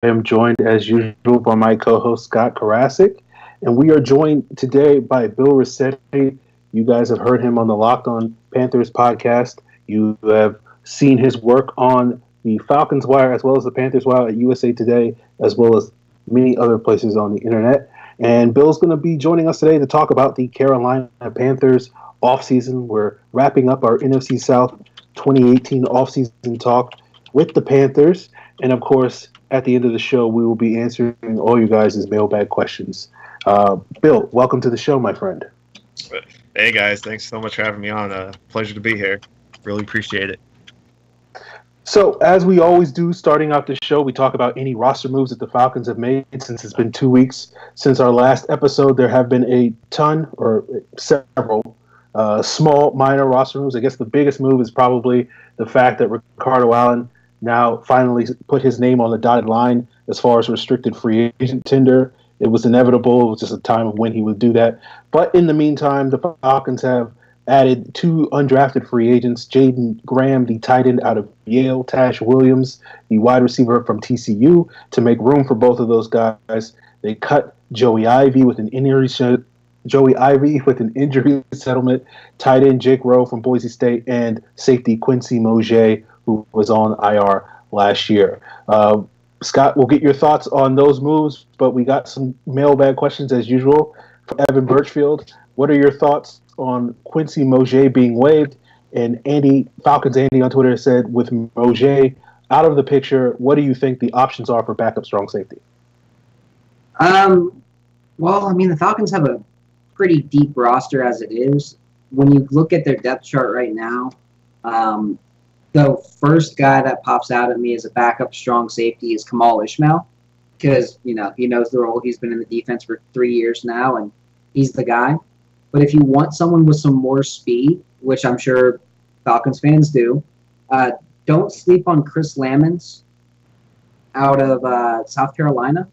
am joined, as usual, by my co-host Scott Karasik, and we are joined today by Bill Rossetti. You guys have heard him on the Locked On Panthers podcast. You have seen his work on the Falcons Wire as well as the Panthers Wire at USA Today, as well as many other places on the internet. And Bill's going to be joining us today to talk about the Carolina Panthers offseason. We're wrapping up our NFC South 2018 offseason talk with the Panthers. And of course, at the end of the show, we will be answering all you guys' mailbag questions. Bill, welcome to the show, my friend. Hey guys, thanks so much for having me on. Pleasure to be here. Really appreciate it. So, as we always do, starting out the show, we talk about any roster moves that the Falcons have made since it's been 2 weeks since our last episode. There have been a ton, or several, small, minor roster moves. I guess the biggest move is probably the fact that Ricardo Allen now finally put his name on the dotted line as far as restricted free agent tender. It was inevitable. It was just a time of when he would do that. But in the meantime, the Falcons have added two undrafted free agents, Jaden Graham, the tight end out of Yale, Tash Williams, the wide receiver from TCU, to make room for both of those guys. They cut Joey Ivy with an injury settlement, tight end Jake Rowe from Boise State, and safety Quincy Mosier, who was on IR last year. Scott, we'll get your thoughts on those moves, but we got some mailbag questions as usual from Evan Birchfield. What are your thoughts on Quincy Mosier being waived? And Falcons Andy on Twitter said, with Mosier out of the picture, what do you think the options are for backup strong safety? Well, I mean, the Falcons have a pretty deep roster as it is. When you look at their depth chart right now, the first guy that pops out at me as a backup strong safety is Kamal Ishmael, because, he knows the role. He's been in the defense for 3 years now, and he's the guy. But if you want someone with some more speed, which I'm sure Falcons fans do, don't sleep on Chris Lamons out of South Carolina.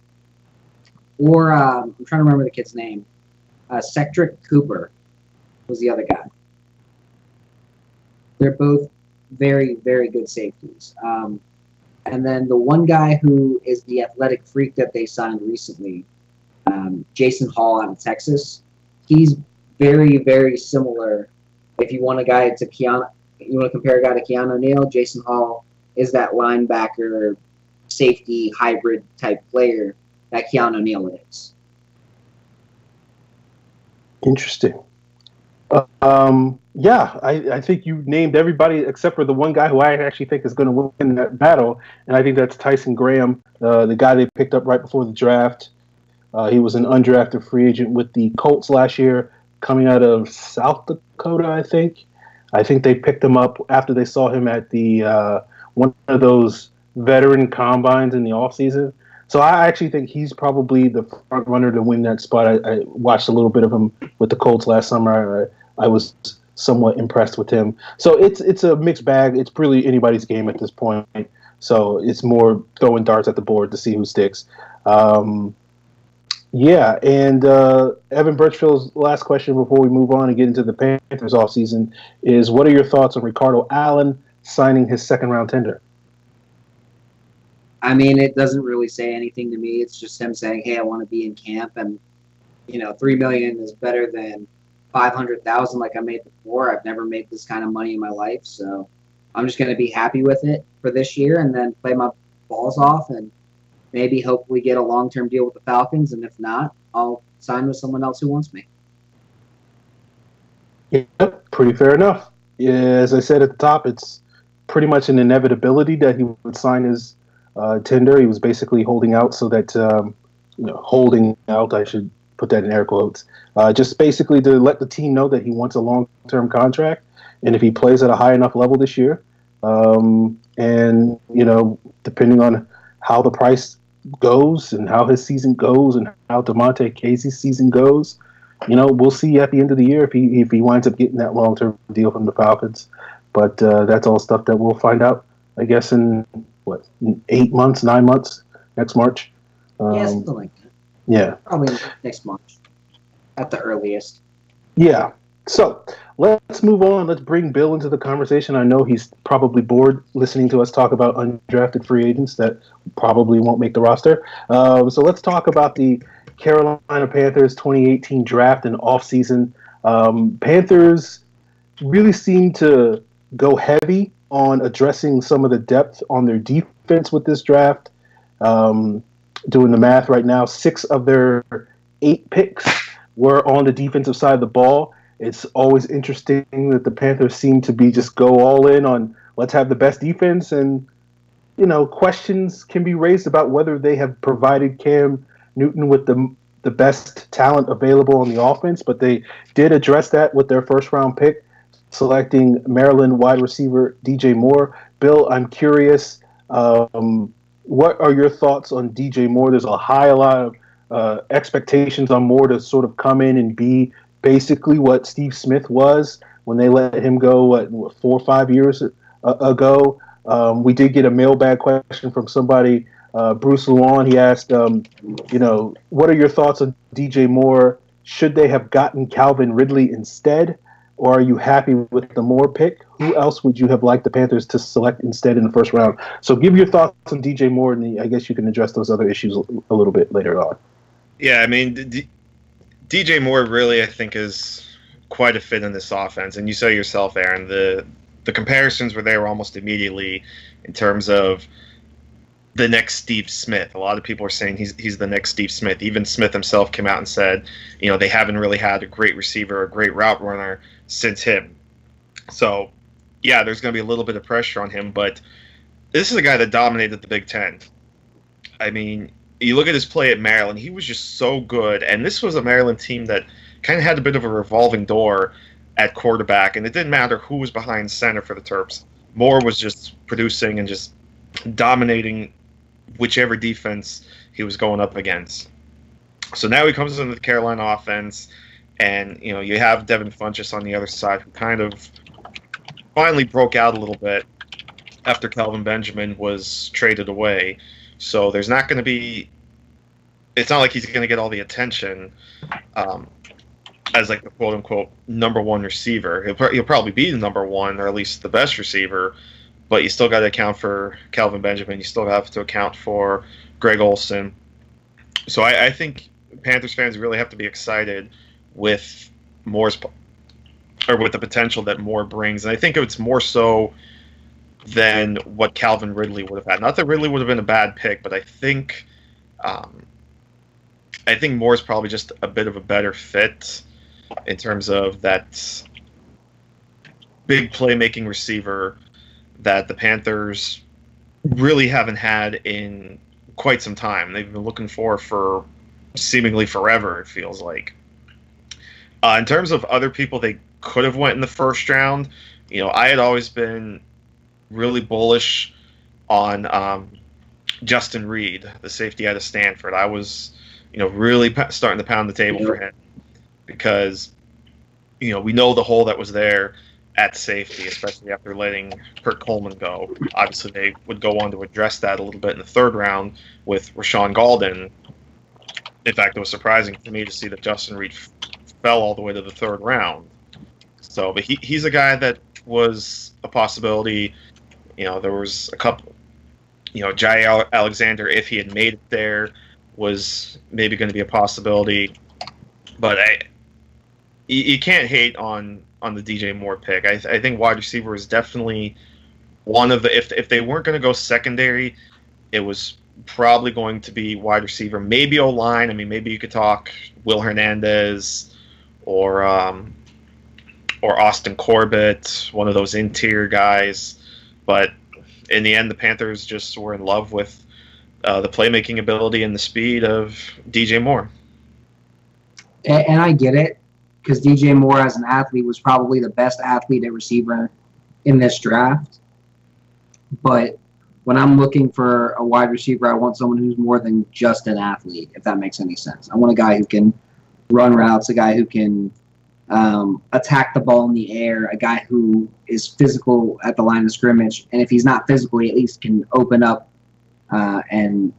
Or I'm trying to remember the kid's name. Cedric Cooper was the other guy. They're both very, very good safeties. And then the one guy who is the athletic freak that they signed recently, Jason Hall out of Texas, he's very, very similar. If you want you want to compare a guy to Keanu Neal, Jason Hall is that linebacker, safety, hybrid type player that Keanu Neal is. Interesting. I think you named everybody except for the one guy who I actually think is going to win that battle, and I think that's Tyson Graham, the guy they picked up right before the draft. He was an undrafted free agent with the Colts last year, coming out of South Dakota, I think. I think they picked him up after they saw him at the one of those veteran combines in the offseason. So I actually think he's probably the front runner to win that spot. I watched a little bit of him with the Colts last summer. I was somewhat impressed with him. So it's a mixed bag. It's really anybody's game at this point. So it's more throwing darts at the board to see who sticks. And Evan Birchfield's last question before we move on and get into the Panthers offseason is, what are your thoughts on Ricardo Allen signing his second-round tender? I mean, it doesn't really say anything to me. It's just him saying, hey, I want to be in camp, and, $3 million is better than $500,000 like I made before. I've never made this kind of money in my life, so I'm just going to be happy with it for this year and then play my balls off and maybe hopefully get a long-term deal with the Falcons, and if not, I'll sign with someone else who wants me. Yeah, pretty fair enough. Yeah, as I said at the top, it's pretty much an inevitability that he would sign his tender. He was basically holding out so that, holding out, I should put that in air quotes, just basically to let the team know that he wants a long-term contract. And if he plays at a high enough level this year, depending on how the price goes and how his season goes and how DeMonte Casey's season goes, we'll see at the end of the year if he winds up getting that long-term deal from the Falcons. But that's all stuff that we'll find out, I guess, in 8 months, 9 months, next March. Something like that. Yeah. Probably next March at the earliest. Yeah. So let's move on. Let's bring Bill into the conversation. I know he's probably bored listening to us talk about undrafted free agents that probably won't make the roster. So let's talk about the Carolina Panthers 2018 draft and offseason. Panthers really seem to go heavy on addressing some of the depth on their defense with this draft. Doing the math right now, 6 of their 8 picks were on the defensive side of the ball. It's always interesting that the Panthers seem to be just go all in on let's have the best defense, and questions can be raised about whether they have provided Cam Newton with the best talent available on the offense, but they did address that with their first round pick, selecting Maryland wide receiver DJ Moore. Bill, I'm curious, what are your thoughts on DJ Moore? There's a lot of expectations on Moore to sort of come in and be basically what Steve Smith was when they let him go, what 4 or 5 years ago. We did get a mailbag question from somebody, Bruce Luan. He asked, what are your thoughts on DJ Moore? Should they have gotten Calvin Ridley instead, or are you happy with the Moore pick? Who else would you have liked the Panthers to select instead in the first round? So give your thoughts on DJ Moore, and I guess you can address those other issues a little bit later on. Yeah, I mean, DJ Moore really, I think, is quite a fit in this offense. And you said yourself, Aaron, the comparisons were there almost immediately in terms of the next Steve Smith. A lot of people are saying he's the next Steve Smith. Even Smith himself came out and said, they haven't really had a great receiver, a great route runner since him. So, yeah, there's going to be a little bit of pressure on him, but this is a guy that dominated the Big Ten. I mean, you look at his play at Maryland, he was just so good, and this was a Maryland team that kind of had a bit of a revolving door at quarterback, and it didn't matter who was behind center for the Terps. Moore was just producing and just dominating whichever defense he was going up against. So now he comes into the Carolina offense, and you have Devin Funchess on the other side, who kind of finally broke out a little bit after Kelvin Benjamin was traded away. So there's not going to be – it's not like he's going to get all the attention as like the quote-unquote number one receiver. He'll probably be the number one, or at least the best receiver, but you still got to account for Kelvin Benjamin. You still have to account for Greg Olsen. So I think Panthers fans really have to be excited with Moore's – or with the potential that Moore brings. And I think it's more so – than what Calvin Ridley would have had. Not that Ridley would have been a bad pick, but I think Moore's probably just a bit of a better fit in terms of that big playmaking receiver that the Panthers really haven't had in quite some time. They've been looking for seemingly forever, it feels like. In terms of other people they could have went in the first round, I had always been really bullish on Justin Reed, the safety out of Stanford. I was, really starting to pound the table for him because, we know the hole that was there at safety, especially after letting Kurt Coleman go. Obviously, they would go on to address that a little bit in the third round with Rashawn Golden. In fact, it was surprising to me to see that Justin Reed fell all the way to the third round. So, but he's a guy that was a possibility. There was a couple, Jai Alexander, if he had made it there, was maybe going to be a possibility. But you can't hate on the DJ Moore pick. I think wide receiver is definitely one of the, if they weren't going to go secondary, it was probably going to be wide receiver, maybe O-line. I mean, maybe you could talk Will Hernandez or Austin Corbett, one of those interior guys. But in the end, the Panthers just were in love with the playmaking ability and the speed of DJ Moore. And I get it, because DJ Moore as an athlete was probably the best athlete at receiver in this draft. But when I'm looking for a wide receiver, I want someone who's more than just an athlete, if that makes any sense. I want a guy who can run routes, a guy who can attack the ball in the air, a guy who is physical at the line of scrimmage, and if he's not physical, he at least can open up and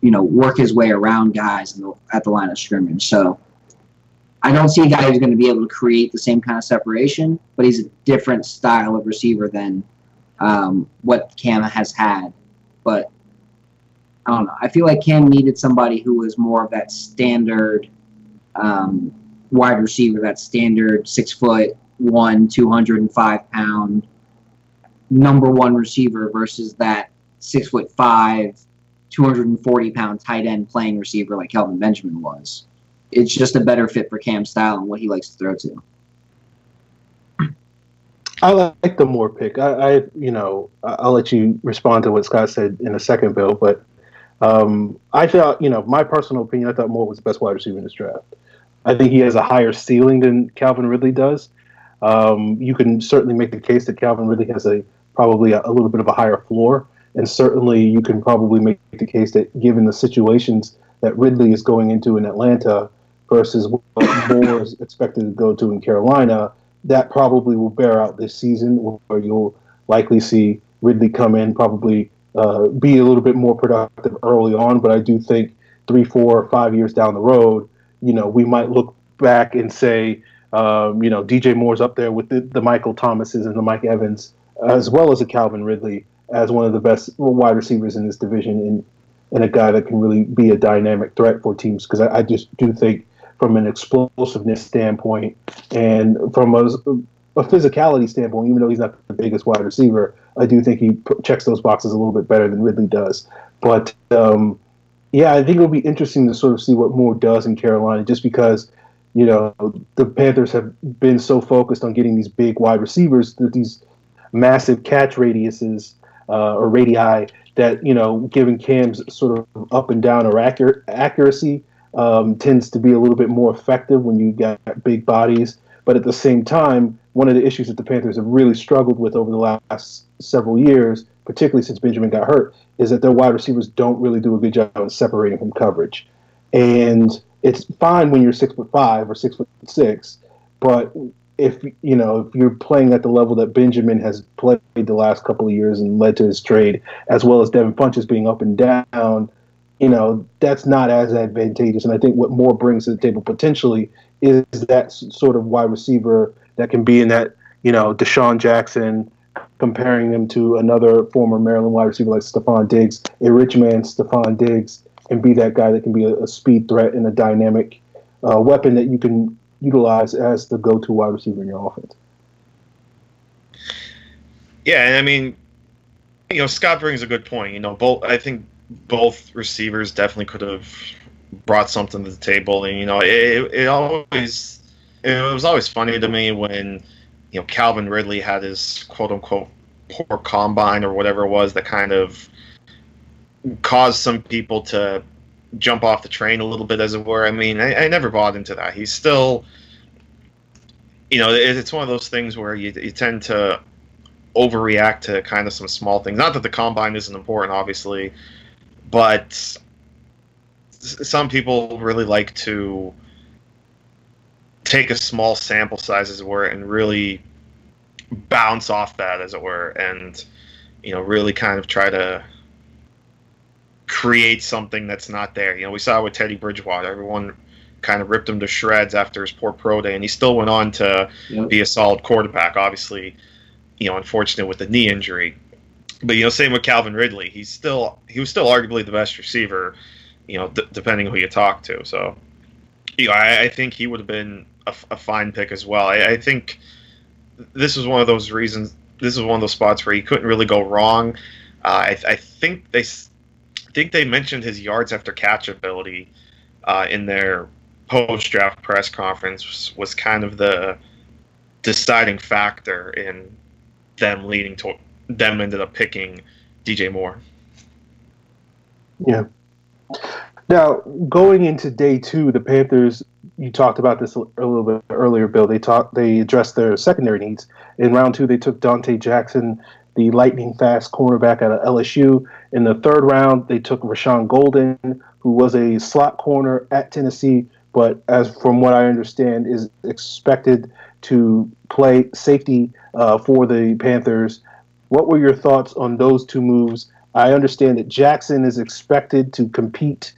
work his way around guys at the line of scrimmage. So I don't see a guy who's going to be able to create the same kind of separation, but he's a different style of receiver than what Cam has had. But I don't know. I feel like Cam needed somebody who was more of that standard wide receiver, that standard 6'1", 205-pound number one receiver versus that 6'5", 240-pound tight end playing receiver like Kelvin Benjamin was. It's just a better fit for Cam's style and what he likes to throw to. I like the Moore pick. I'll let you respond to what Scott said in a second, Bill. But I thought, my personal opinion, I thought Moore was the best wide receiver in this draft. I think he has a higher ceiling than Calvin Ridley does. You can certainly make the case that Calvin Ridley has probably a little bit of a higher floor, and certainly you can probably make the case that given the situations that Ridley is going into in Atlanta versus what Moore is expected to go to in Carolina, that probably will bear out this season, where you'll likely see Ridley come in, probably be a little bit more productive early on. But I do think 3, 4, 5 years down the road, we might look back and say, DJ Moore's up there with the Michael Thomases and the Mike Evans, as well as a Calvin Ridley, as one of the best wide receivers in this division, and a guy that can really be a dynamic threat for teams. Because I just do think, from an explosiveness standpoint and from a physicality standpoint, even though he's not the biggest wide receiver, I do think he checks those boxes a little bit better than Ridley does. But I think it'll be interesting to sort of see what Moore does in Carolina, just because the Panthers have been so focused on getting these big wide receivers, that these massive catch radiuses or radii, that giving Cam's sort of up and down or accuracy tends to be a little bit more effective when you got big bodies. But at the same time, one of the issues that the Panthers have really struggled with over the last several years, particularly since Benjamin got hurt, is that their wide receivers don't really do a good job of separating from coverage. And it's fine when you're 6'5" or 6'6", but if you're playing at the level that Benjamin has played the last couple of years and led to his trade, as well as Devin Funchess being up and down, that's not as advantageous. And I think what Moore brings to the table potentially is that sort of wide receiver that can be in that, Deshaun Jackson, comparing them to another former Maryland wide receiver like Stephon Diggs, a rich man Stephon Diggs, and be that guy that can be a speed threat and a dynamic weapon that you can utilize as the go-to wide receiver in your offense. Yeah, and I mean, Scott brings a good point. I think both receivers definitely could have brought something to the table, and it was always funny to me when Calvin Ridley had his quote unquote poor combine or whatever it was that kind of caused some people to jump off the train a little bit, as it were. I mean, I never bought into that. He's still, it's one of those things where you tend to overreact to kind of some small things. Not that the combine isn't important, obviously, but some people really like to take a small sample size, as it were, and really bounce off that, as it were, and really kind of try to create something that's not there. We saw it with Teddy Bridgewater. Everyone kind of ripped him to shreds after his poor pro day, and he still went on to be a solid quarterback. Obviously, unfortunate with the knee injury. But same with Calvin Ridley. He was still arguably the best receiver, depending who you talk to. So, I think he would have been a fine pick as well. I think this was one of those reasons. This is one of those spots where you couldn't really go wrong. I think they mentioned his yards after catch ability in their post-draft press conference was kind of the deciding factor in them leading to them ended up picking DJ Moore. Yeah. Now, going into day 2, the Panthers, you talked about this a little bit earlier, Bill. They addressed their secondary needs. In round 2, they took Dante Jackson, the lightning fast cornerback out of LSU. In the 3rd round, they took Rashawn Golden, who was a slot corner at Tennessee, but as from what I understand, is expected to play safety for the Panthers. What were your thoughts on those 2 moves? I understand that Jackson is expected to compete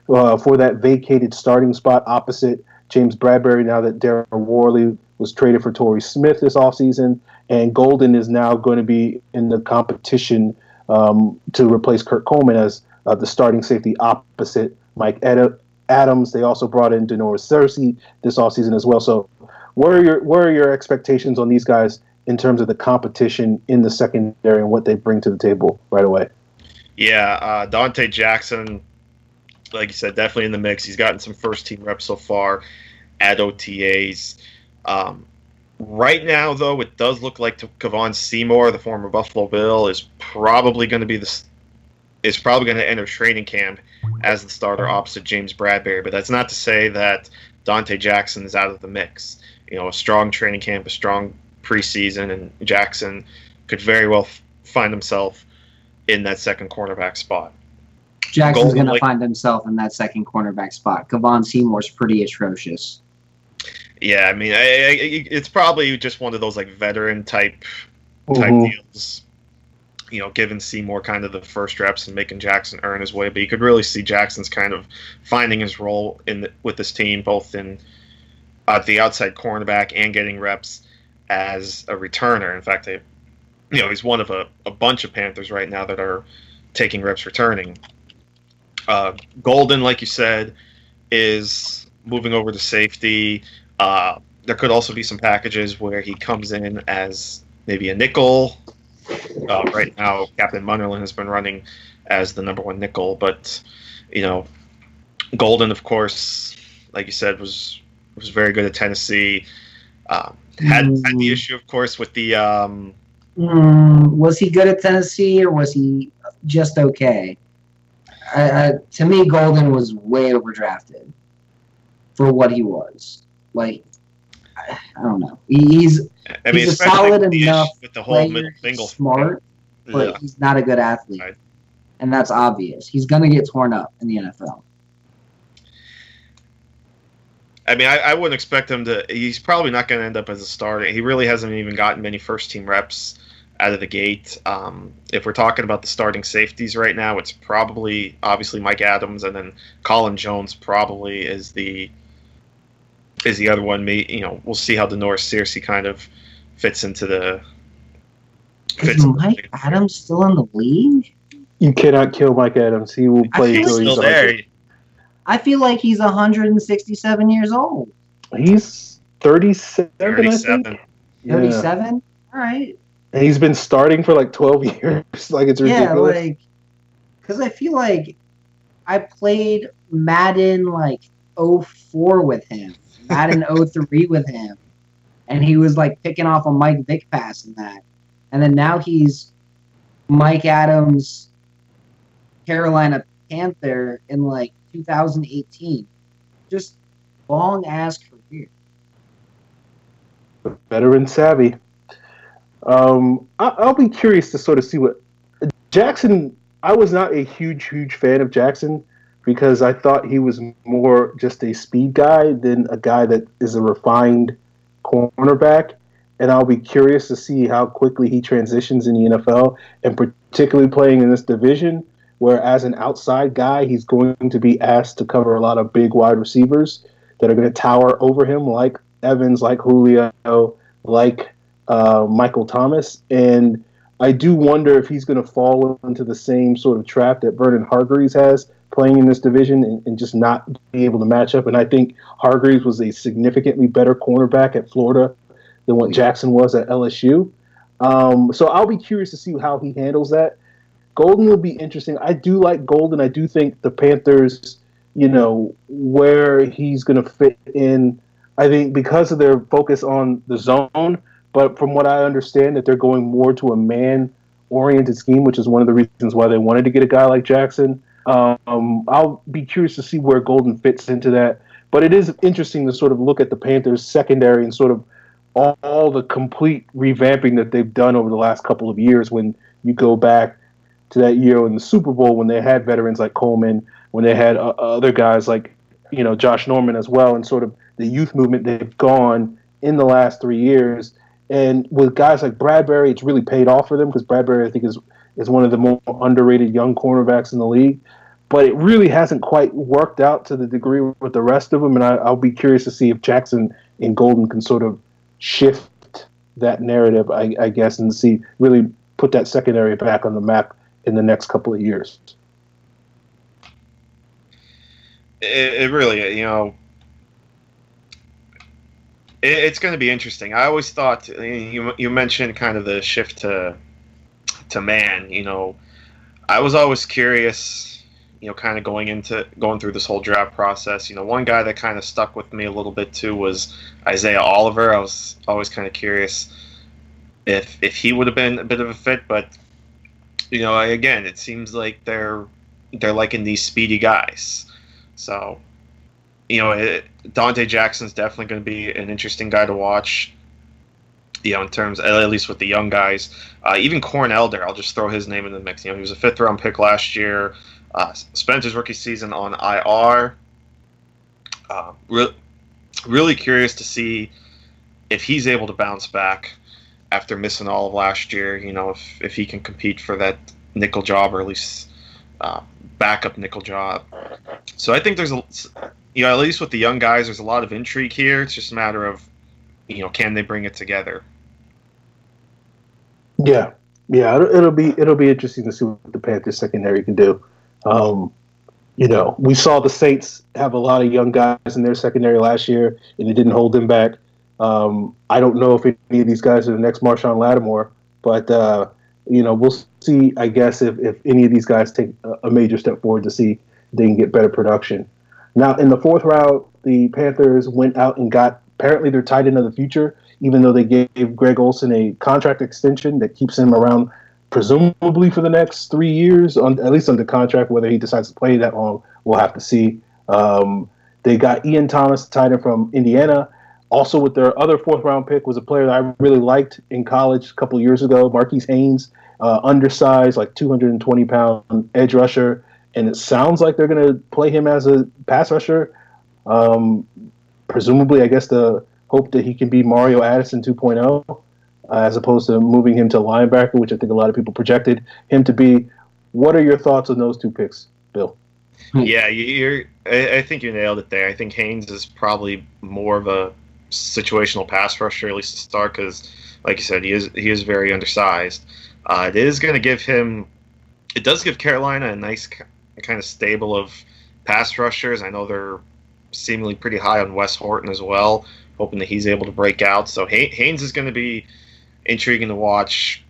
for that vacated starting spot opposite James Bradbury now that Darren Worley was traded for Torrey Smith this offseason, and Golden is now going to be in the competition to replace Kurt Coleman as the starting safety opposite Mike Adams. They also brought in Denoris Cersei this offseason as well. So what are your expectations on these guys in terms of the competition in the secondary and what they bring to the table right away? Yeah, Dante Jackson, like you said, definitely in the mix. He's gotten some first-team reps so far at OTAs. Right now, though, it does look like Kevon Seymour, the former Buffalo Bill, is probably going to enter training camp as the starter opposite James Bradbury. But that's not to say that Dante Jackson is out of the mix. A strong training camp, a strong preseason, and Jackson could very well find himself in that second cornerback spot. Jackson's going to find himself in that second cornerback spot. Kevon Seymour's pretty atrocious. Yeah, I mean, it's probably just one of those veteran type deals. Giving Seymour kind of the first reps and making Jackson earn his way. But you could really see Jackson's kind of finding his role with this team, both in the outside cornerback and getting reps as a returner. In fact, he's one of a bunch of Panthers right now that are taking reps returning. Golden, like you said, is moving over to safety. There could also be some packages where he comes in as maybe a nickel. Right now, Captain Munnerlyn has been running as the number one nickel, but Golden, of course, like you said, was very good at Tennessee. Had the issue, of course, with the. Was he good at Tennessee or was he just okay? To me, Golden was way overdrafted for what he was. I don't know. He's a solid enough with the whole player, middle smart, but he's not a good athlete. Right. And that's obvious. He's going to get torn up in the NFL. I mean, I wouldn't expect him to – he's probably not going to end up as a starter. He really hasn't even gotten many first-team reps out of the gate. If we're talking about the starting safeties right now, it's probably obviously Mike Adams, and then Colin Jones probably is the other one. We'll see how Denoris Cersei kind of fits into the. Is Mike Adams still in the league? You cannot kill Mike Adams. He will play until he's there. I feel like he's 167 years old. He's 37. 37. 37? All right. And he's been starting for 12 years. It's ridiculous. Yeah, because I feel like I played Madden 04 with him, Madden 03 with him, and he was picking off a Mike Vick pass and that. And then now he's Mike Adams, Carolina Panther in 2018. Just long ass career. Veteran savvy. I'll be curious to sort of see what Jackson. I was not a huge fan of Jackson because I thought he was more just a speed guy than a guy that is a refined cornerback. And I'll be curious to see how quickly he transitions in the NFL, and particularly playing in this division where as an outside guy, he's going to be asked to cover a lot of big wide receivers that are going to tower over him, like Evans, like Julio, like Michael Thomas. And I do wonder if he's going to fall into the same sort of trap that Vernon Hargreaves has playing in this division and just not be able to match up. And I think Hargreaves was a significantly better cornerback at Florida than what Jackson was at LSU. So I'll be curious to see how he handles that. Golden will be interesting. I do like Golden. I do think the Panthers, where he's going to fit in, I think because of their focus on the zone, but from what I understand that they're going more to a man-oriented scheme, which is one of the reasons why they wanted to get a guy like Jackson. I'll be curious to see where Golden fits into that. But it is interesting to sort of look at the Panthers secondary and sort of all the complete revamping that they've done over the last couple of years when you go back to that year in the Super Bowl when they had veterans like Coleman, when they had other guys like, Josh Norman as well, and sort of the youth movement they've gone in the last 3 years. And with guys like Bradbury, it's really paid off for them because Bradbury, I think, is one of the more underrated young cornerbacks in the league. but it really hasn't quite worked out to the degree with the rest of them. And I'll be curious to see if Jackson and Golden can sort of shift that narrative, I guess, and see really put that secondary back on the map in the next couple of years. It really, it's going to be interesting. I always thought you mentioned kind of the shift to man. I was always curious, kind of going through this whole draft process. One guy that kind of stuck with me a little bit too was Isaiah Oliver. I was always kind of curious if he would have been a bit of a fit, but again, it seems like they're liking these speedy guys. So, Dante Jackson's definitely going to be an interesting guy to watch. In terms, at least with the young guys, even Corn Elder, I'll just throw his name in the mix. He was a 5th-round pick last year. Spent his rookie season on IR. Really curious to see if he's able to bounce back after missing all of last year. If he can compete for that nickel job, or at least backup nickel job. So I think there's at least with the young guys, there's a lot of intrigue here. It's just a matter of can they bring it together? Yeah. It'll be interesting to see what the Panthers secondary can do. We saw the Saints have a lot of young guys in their secondary last year, and it didn't hold them back. I don't know if any of these guys are the next Marshawn Lattimore, but we'll see. I guess if any of these guys take a major step forward to see if they can get better production. Now, in the 4th round, the Panthers went out and got apparently their tight end of the future, even though they gave Greg Olsen a contract extension that keeps him around presumably for the next 3 years, at least under contract. Whether he decides to play that long, we'll have to see. They got Ian Thomas, tight end from Indiana. Also, with their other 4th-round pick was a player that I really liked in college a couple of years ago, Marquise Haynes, undersized, like 220-pound edge rusher. And it sounds like they're going to play him as a pass rusher. Presumably, I guess the hope that he can be Mario Addison 2.0, as opposed to moving him to linebacker, which I think a lot of people projected him to be. What are your thoughts on those 2 picks, Bill? Yeah, I think you nailed it there. I think Haynes is probably more of a situational pass rusher, at least to start, because, like you said, he is very undersized. It does give Carolina a nice kind of stable of pass rushers. I know they're seemingly pretty high on Wes Horton as well, hoping that he's able to break out. So Haynes is going to be intriguing to watch.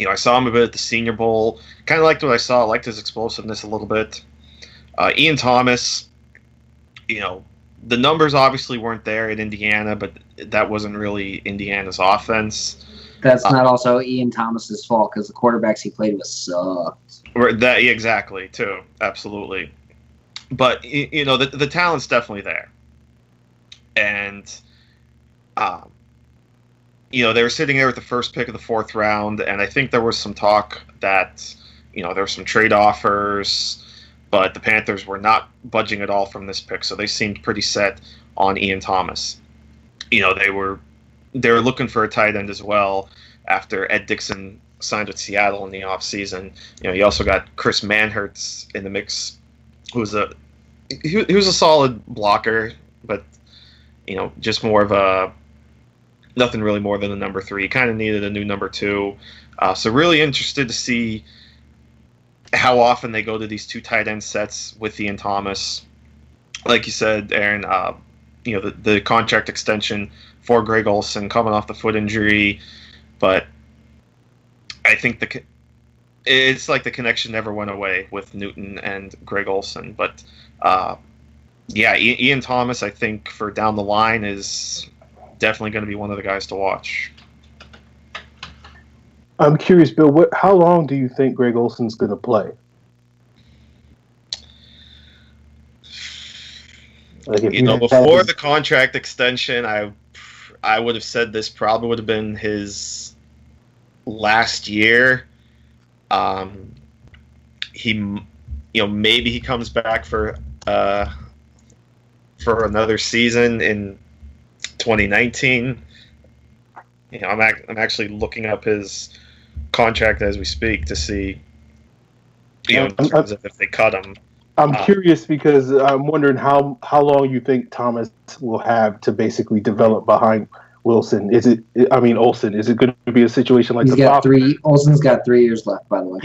I saw him a bit at the Senior Bowl. Kind of liked what I saw. I liked his explosiveness a little bit. Ian Thomas, the numbers obviously weren't there at Indiana, but that wasn't really Indiana's offense. That's not also Ian Thomas's fault, because the quarterbacks he played with sucked. Exactly, too. Absolutely. But, the talent's definitely there. And, they were sitting there with the first pick of the 4th round, and I think there was some talk that, there were some trade offers, but the Panthers were not budging at all from this pick, so they seemed pretty set on Ian Thomas. They were looking for a tight end as well after Ed Dickson signed with Seattle in the offseason. You also got Chris Manhertz in the mix, who was a solid blocker, but just more of a nothing really more than a number 3. Kind of needed a new number 2. So really interested to see how often they go to these 2 tight end sets with Ian Thomas. Like you said, Aaron, the contract extension for Greg Olsen coming off the foot injury, but I think it's like the connection never went away with Newton and Greg Olsen. But Ian Thomas, I think for down the line, is definitely going to be one of the guys to watch. I'm curious, Bill, how long do you think Greg Olsen's going to play? Before the contract extension, I would have said this probably would have been his last year. Maybe he comes back for another season in 2019. I'm actually looking up his contract as we speak to see, in terms of if they cut him. I'm curious because I'm wondering how long you think Thomas will have to basically develop behind Wilson. Olsen? Is it going to be a situation like Olsen's got 3 years left, by the way.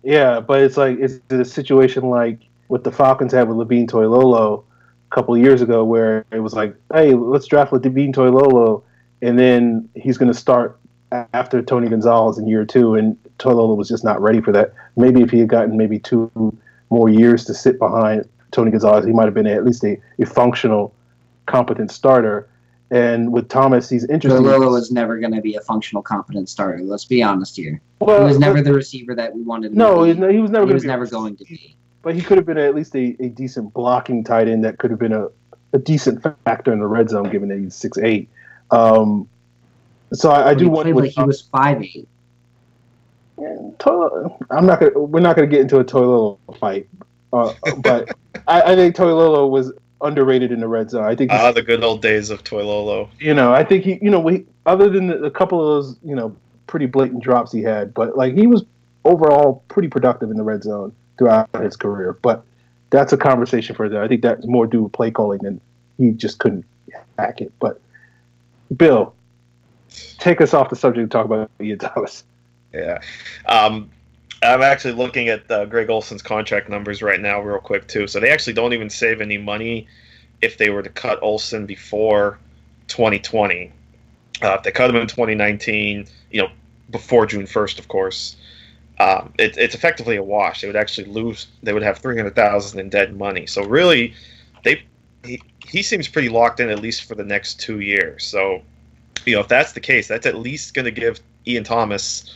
Yeah, but it's like, is it a situation like what the Falcons had with Levine Toilolo a couple of years ago, where it was like, hey, let's draft Levine Toilolo, and then he's going to start after Tony Gonzalez in year 2, and Toilolo was just not ready for that. Maybe if he had gotten maybe 2 more years to sit behind Tony Gonzalez, he might have been at least a functional, competent starter. And with Thomas, he's interesting. Toilolo was never going to be a functional, competent starter. Let's be honest here. Well, he was never the receiver that we wanted to be. He was never going to be. But he could have been at least a decent blocking tight end that could have been a decent factor in the red zone, given that he's 6'8". So I do wonder. Like he was 5'8". We're not gonna get into a Toilolo fight, but I think Toilolo was underrated in the red zone. I think the good old days of Toilolo. I think he other than a couple of those pretty blatant drops he had, but like he was overall pretty productive in the red zone throughout his career. But that's a conversation for that. I think that's more due to play calling than he just couldn't hack it. But Bill, take us off the subject and talk about Ian Thomas. Yeah. I'm actually looking at Greg Olsen's contract numbers right now real quick, too. So they actually don't even save any money if they were to cut Olsen before 2020. If they cut him in 2019, before June 1st, of course, it's effectively a wash. They would actually lose. They would have $300,000 in dead money. So really, he seems pretty locked in, at least for the next 2 years. So, if that's the case, that's at least going to give Ian Thomas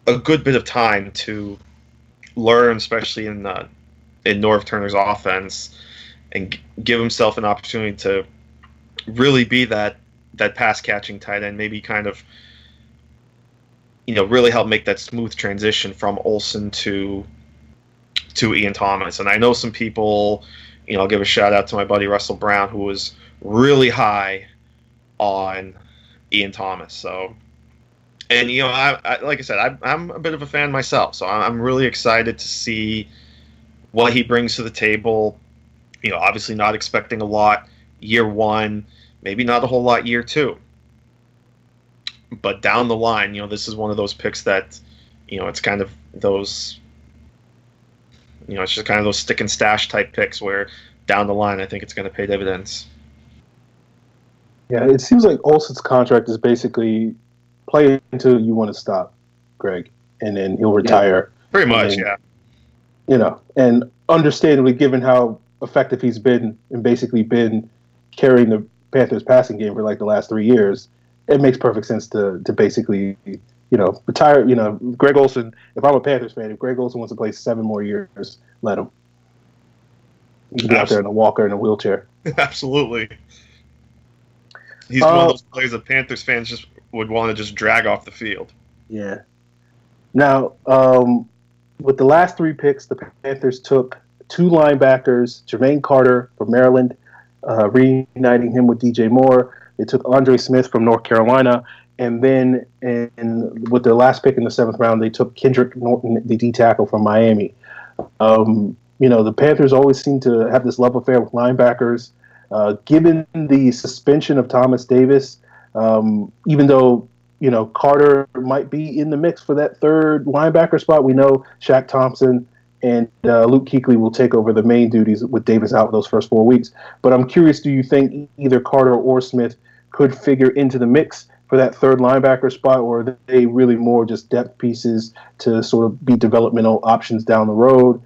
a good bit of time to learn, especially in Norv Turner's offense, and give himself an opportunity to really be that pass catching tight end. Maybe kind of really help make that smooth transition from Olsen to Ian Thomas. And I know some people, I'll give a shout out to my buddy Russell Brown, who was really high on Ian Thomas. So. And I like I said, I'm a bit of a fan myself, so I'm really excited to see what he brings to the table. Obviously not expecting a lot year 1, maybe not a whole lot year 2, but down the line, this is one of those picks that, it's kind of those, it's just kind of those stick and stash type picks where down the line I think it's going to pay dividends. Yeah, it seems like Olsen's contract is basically play until you want to stop, Greg, and then he'll retire. Yeah, pretty much, yeah. And understandably, given how effective he's been and basically been carrying the Panthers passing game for like the last 3 years, it makes perfect sense to basically, retire. Greg Olsen, if I'm a Panthers fan, if Greg Olsen wants to play 7 more years, let him. He can be out there in a walker and a wheelchair. Absolutely. He's one of those players that Panthers fans just would want to just drag off the field. Yeah. Now, with the last 3 picks, the Panthers took 2 linebackers, Jermaine Carter from Maryland, reuniting him with DJ Moore. They took Andre Smith from North Carolina. And then with their last pick in the 7th round, they took Kendrick Norton, the D tackle from Miami. The Panthers always seem to have this love affair with linebackers. Given the suspension of Thomas Davis, even though Carter might be in the mix for that 3rd linebacker spot, we know Shaq Thompson and Luke Kuechly will take over the main duties with Davis out those first 4 weeks. But I'm curious, do you think either Carter or Smith could figure into the mix for that 3rd linebacker spot, or are they really more just depth pieces to sort of be developmental options down the road?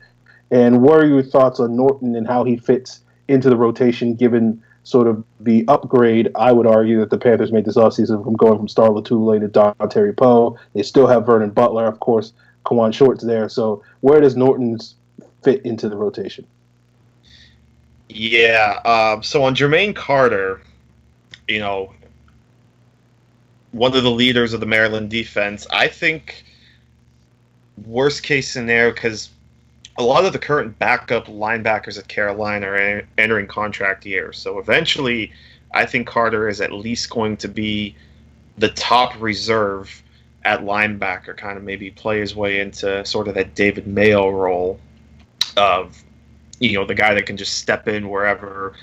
And what are your thoughts on Norton and how he fits into the rotation, given sort of the upgrade, I would argue, that the Panthers made this offseason from going from Star Lotulelei to Dontari Poe? They still have Vernon Butler, of course, Kawan Short's there. So where does Norton fit into the rotation? Yeah, so on Jermaine Carter, one of the leaders of the Maryland defense, I think worst case scenario, because a lot of the current backup linebackers at Carolina are entering contract years. So eventually, I think Carter is at least going to be the top reserve at linebacker, kind of maybe play his way into sort of that David Mayo role. of, the guy that can just step in wherever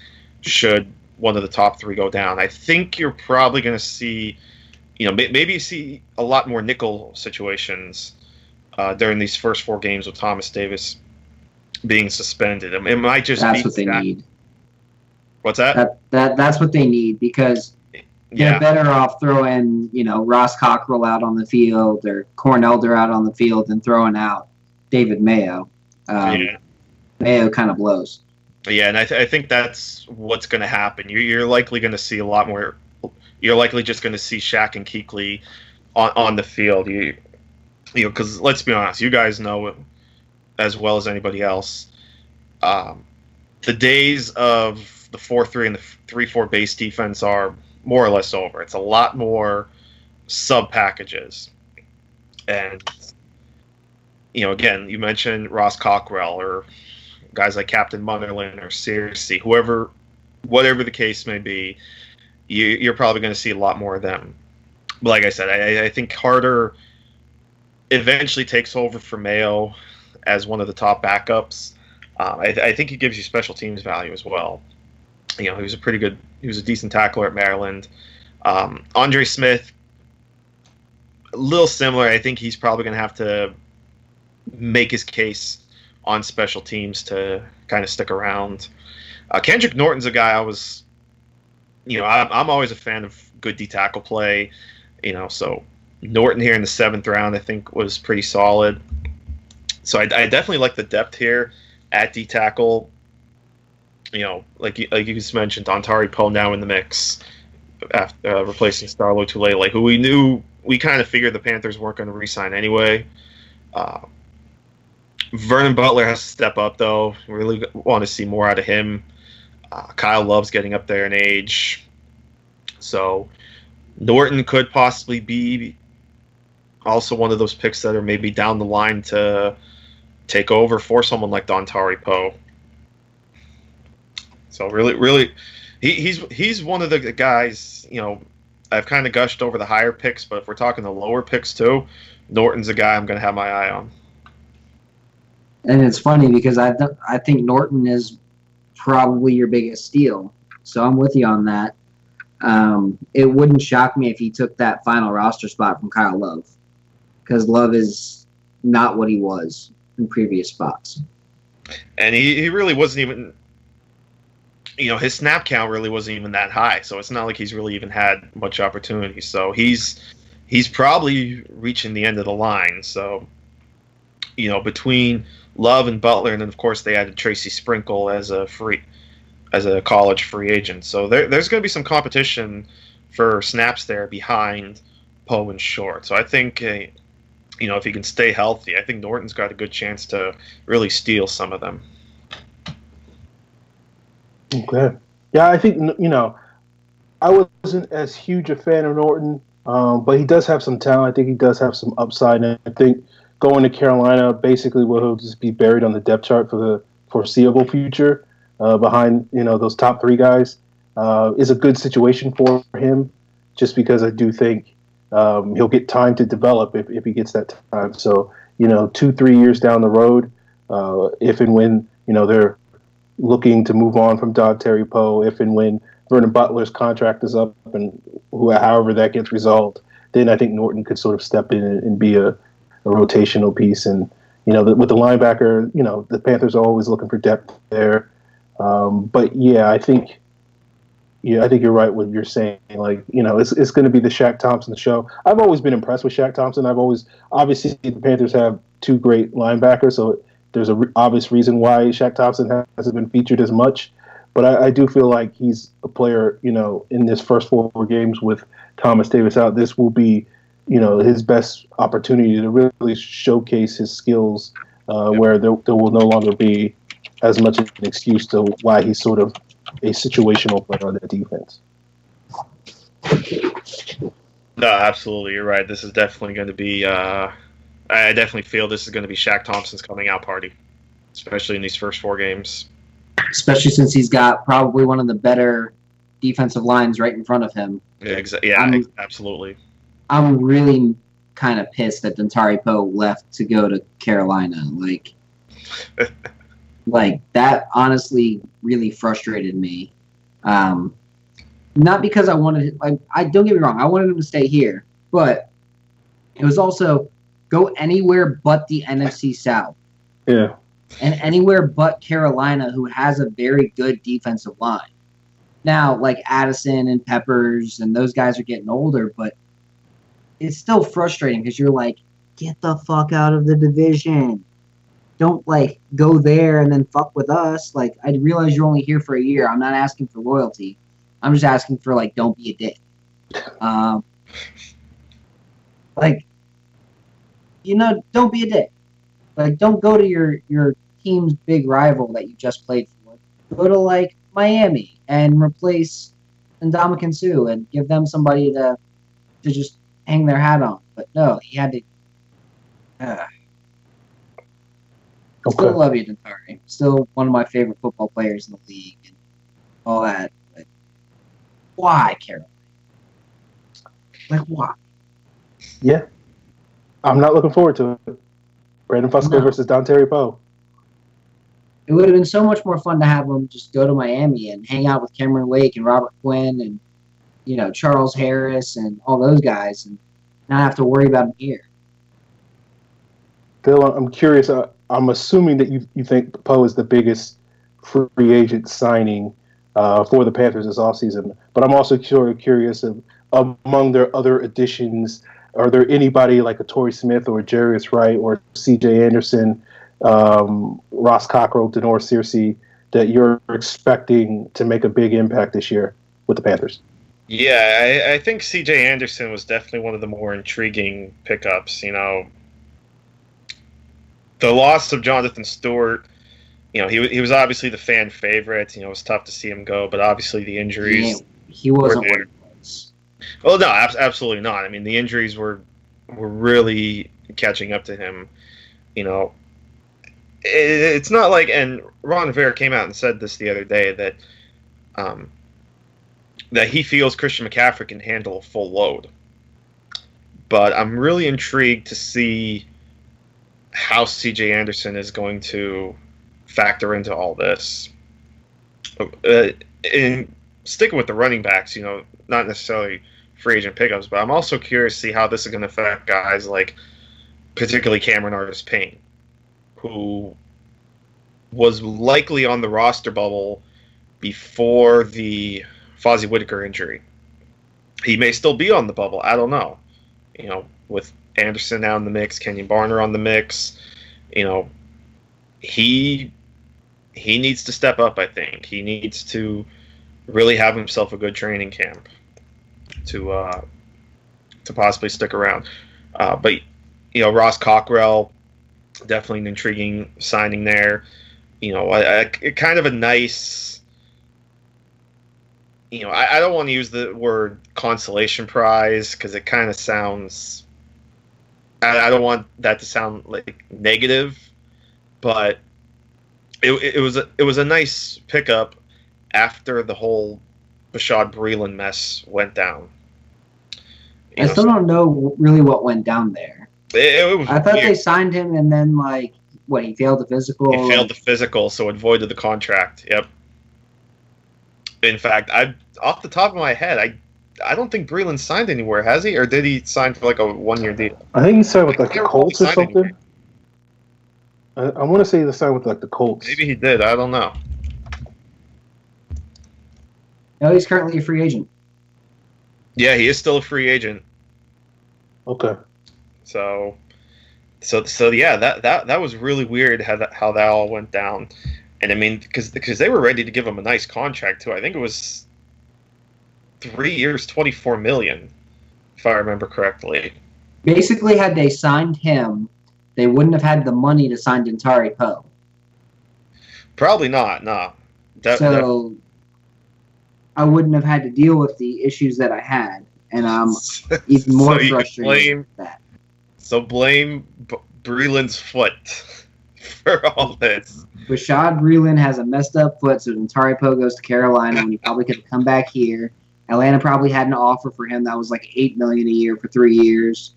should one of the top three go down. I think you're probably going to see, maybe you see a lot more nickel situations during these first 4 games with Thomas Davis being suspended. It might just That's be what they need. What's that? That's what they need, because they're better off throwing, Ross Cockrell out on the field or Corn Elder out on the field than throwing out David Mayo. Mayo kind of blows. Yeah, and I think that's what's going to happen. You're likely going to see a lot more. You're likely just going to see Shaq and Kuechly on the field. Because let's be honest, you guys know as well as anybody else, the days of the 4-3 and the 3-4 base defense are more or less over. It's a lot more sub packages, and again, you mentioned Ross Cockrell or guys like Captain Munderland or Searcy, whatever the case may be, you're probably going to see a lot more of them. But like I said, I think Carter eventually takes over for Mayo as one of the top backups. I think he gives you special teams value as well. He was a decent tackler at Maryland. Andre Smith, a little similar. I think he's probably going to have to make his case on special teams to kind of stick around. Kendrick Norton's a guy I'm always a fan of good D tackle play. So Norton here in the 7th round, I think, was pretty solid. So I definitely like the depth here at D tackle. Like you just mentioned, Dontari Poe now in the mix, after replacing Starlo Tulele, who we kind of figured the Panthers weren't going to re-sign anyway. Vernon Butler has to step up, though. We really want to see more out of him. Kyle Love's getting up there in age. So Norton could possibly be also one of those picks that are maybe down the line to take over for someone like Dontari Poe. So really, he's one of the guys, I've kind of gushed over the higher picks, but if we're talking the lower picks too, Norton's a guy I'm going to have my eye on. And it's funny because I think Norton is probably your biggest steal. So I'm with you on that. It wouldn't shock me if he took that final roster spot from Kyle Love, because Love is not what he was in previous spots. And he really wasn't even, his snap count really wasn't even that high. So it's not like he's really even had much opportunity. So he's probably reaching the end of the line. So, between Love and Butler, and then of course they added Tracy Sprinkle as a college free agent. So there's going to be some competition for snaps there behind Poe and Short. So I think, if he can stay healthy, I think Norton's got a good chance to really steal some of them. Okay. Yeah, I think, I wasn't as huge a fan of Norton, but he does have some talent. I think he does have some upside. And I think going to Carolina basically will just be buried on the depth chart for the foreseeable future behind, those top 3 guys is a good situation for him, just because I do think he'll get time to develop if he gets that time. So, 2-3 years down the road, if and when, they're looking to move on from Dontari Poe, if and when Vernon Butler's contract is up and however that gets resolved, then I think Norton could sort of step in and be a rotational piece. And, with the linebacker, the Panthers are always looking for depth there. But yeah, I think you're right when you're saying, like, it's going to be the Shaq Thompson show. I've always been impressed with Shaq Thompson. Obviously the Panthers have 2 great linebackers, so there's an obvious reason why Shaq Thompson hasn't been featured as much. But I do feel like he's a player, in this first 4 games with Thomas Davis out, this will be, his best opportunity to really showcase his skills, where there will no longer be as much of an excuse to why he's sort of a situational player on the defense. No, absolutely. You're right. This is definitely going to be, I definitely feel this is going to be Shaq Thompson's coming out party, especially in these first 4 games. Especially since he's got probably one of the better defensive lines right in front of him. Yeah, absolutely. I'm really kind of pissed that Dontari Poe left to go to Carolina. Like, Like, that honestly really frustrated me. Not because I wanted, like, I don't get me wrong, I wanted him to stay here, but it was also go anywhere but the NFC South. Yeah. And anywhere but Carolina, who has a very good defensive line. Now, like Addison and Peppers and those guys are getting older, but it's still frustrating because you're like, get the fuck out of the division. Don't, like, go there and then fuck with us. Like, I realize you're only here for a year. I'm not asking for loyalty. I'm just asking for, like, don't be a dick. Like, you know, don't be a dick. Like, don't go to your team's big rival that you just played for. Go to, like, Miami and replace Ndamukong Suh and give them somebody to just hang their hat on. But no, he had to. Still love you, Dantari. Still one of my favorite football players in the league and all that. But why, Carolina? Like, why? Yeah. I'm not looking forward to it. Brandon Fusco versus Dontari Poe. It would have been so much more fun to have him just go to Miami and hang out with Cameron Wake and Robert Quinn and, you know, Charles Harris and all those guys and not have to worry about him here. Phil, I'm curious. I'm assuming that you think Poe is the biggest free agent signing for the Panthers this offseason. But I'm also sort of curious of among their other additions, are there anybody like a Torrey Smith or Jarius Wright or C.J. Anderson, Ross Cockrell, Denor Searcy, that you're expecting to make a big impact this year with the Panthers? Yeah, I think C.J. Anderson was definitely one of the more intriguing pickups. You know, the loss of Jonathan Stewart, you know, he was obviously the fan favorite. You know, it was tough to see him go, but obviously the injuries. He wasn't what he was. Well, no, absolutely not. I mean, the injuries were really catching up to him. You know, it's not like, and Ron Rivera came out and said this the other day that that he feels Christian McCaffrey can handle a full load. But I'm really intrigued to see how C.J. Anderson is going to factor into all this. In sticking with the running backs, you know, not necessarily free agent pickups, but I'm also curious to see how this is going to affect guys like particularly Cameron Artis-Payne, who was likely on the roster bubble before the Fozzie Whitaker injury. He may still be on the bubble. I don't know. You know, with Anderson now in the mix, Kenyon Barner on the mix, you know, he needs to step up, I think. He needs to really have himself a good training camp to possibly stick around. But, you know, Ross Cockrell, definitely an intriguing signing there. You know, kind of a nice, you know, I don't want to use the word consolation prize because it kind of sounds, I don't want that to sound like negative, but it was a nice pickup after the whole Bashaud Breeland mess went down. I still don't know really what went down there. I thought they signed him and then, like, what, he failed the physical? He failed the physical, so it voided the contract. Yep. In fact, off the top of my head, I don't think Breeland signed anywhere, has he? Or did he sign for like a 1-year deal? I think he signed with like the Colts or something. I want to say he signed with like the Colts. Maybe he did. I don't know. No, he's currently a free agent. Yeah, he is still a free agent. Okay. So yeah, that was really weird how that all went down. And I mean, because they were ready to give him a nice contract too. I think it was 3 years, $24 million, if I remember correctly. Basically, had they signed him, they wouldn't have had the money to sign Dontari Poe. Probably not. No. So I wouldn't have had to deal with the issues that I had, and I'm even more frustrated with that. So blame Breeland's foot for all this. Bashaud Breeland has a messed up foot, so Dontari Poe goes to Carolina when he probably could have come back here. Atlanta probably had an offer for him that was like $8 million a year for 3 years,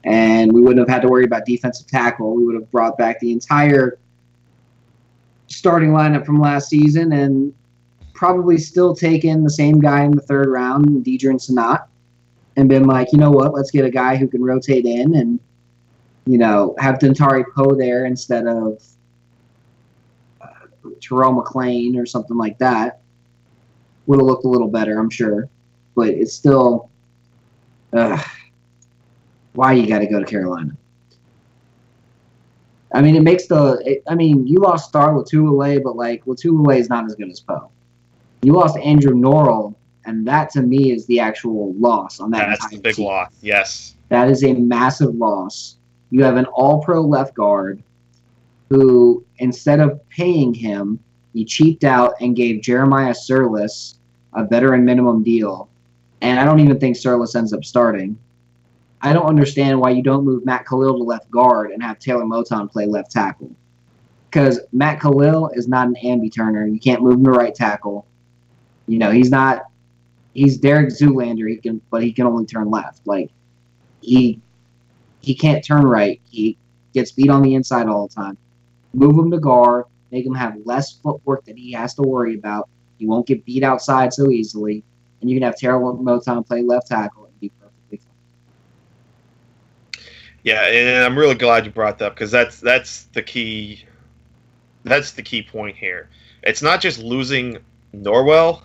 and we wouldn't have had to worry about defensive tackle. We would have brought back the entire starting lineup from last season and probably still taken the same guy in the third round, Deidre and Sanat, and been like, you know what, let's get a guy who can rotate in and, have Dantari Poe there instead of Terrell McClain or something like that. Would have looked a little better, I'm sure. But it's still, why you got to go to Carolina? I mean, you lost Star Latulele, but Latulele is not as good as Poe. You lost Andrew Norrell, and that to me is the actual loss on that. That's the big loss. Yes, that is a massive loss. You have an All-Pro left guard who, instead of paying him, he cheaped out and gave Jeremiah Sirlis a veteran minimum deal, and I don't even think Sirlis ends up starting. I don't understand why you don't move Matt Khalil to left guard and have Taylor Moton play left tackle. Because Matt Khalil is not an ambi-turner. You can't move him to right tackle. He's Derek Zoolander, but he can only turn left. He can't turn right. He gets beat on the inside all the time. Move him to guard, make him have less footwork that he has to worry about. He won't get beat outside so easily. And you can have Taylor Moton play left tackle and be perfectly fine. Yeah, and I'm really glad you brought that up because that's the key. That's the key point here. It's not just losing Norwell.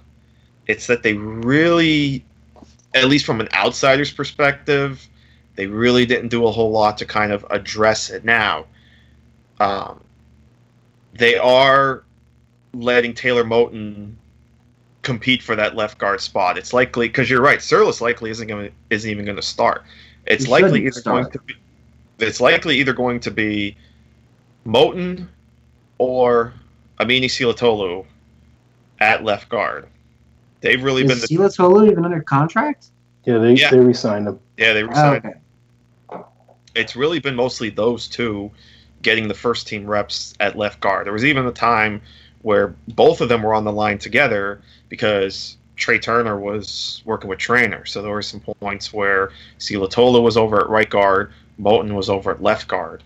It's that they really, at least from an outsider's perspective, they really didn't do a whole lot to kind of address it now. They are letting Taylor Moton compete for that left guard spot. It's likely, because you're right, Sirlis likely isn't even going to start. It's likely either going to be Moton or Amini Silatolu at left guard. They've really been. Is Silatolu even under contract? Yeah, they re-signed him. Yeah, they re-signed him. Okay. It's really been mostly those two getting the first team reps at left guard. There was even a time where both of them were on the line together because Trey Turner was working with Trainer. So there were some points where Silatolu was over at right guard, Moton was over at left guard.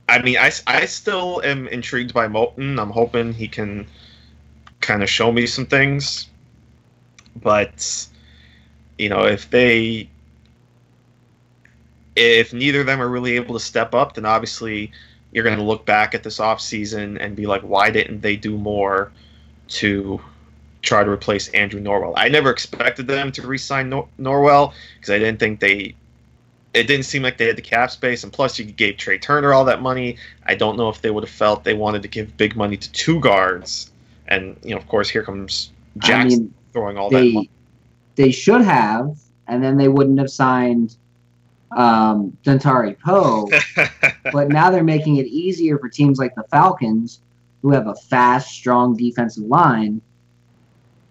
I still am intrigued by Moton. I'm hoping he can kind of show me some things. But, if neither of them are really able to step up, then obviously you're going to look back at this offseason and be like, why didn't they do more to try to replace Andrew Norwell? I never expected them to re-sign Norwell because I didn't think it didn't seem like they had the cap space, and plus you gave Trey Turner all that money. I don't know if they would have felt they wanted to give big money to two guards. And, of course, here comes Jackson throwing all that money. They should have, and then they wouldn't have signed Dantari Poe. But now they're making it easier for teams like the Falcons, who have a fast, strong defensive line,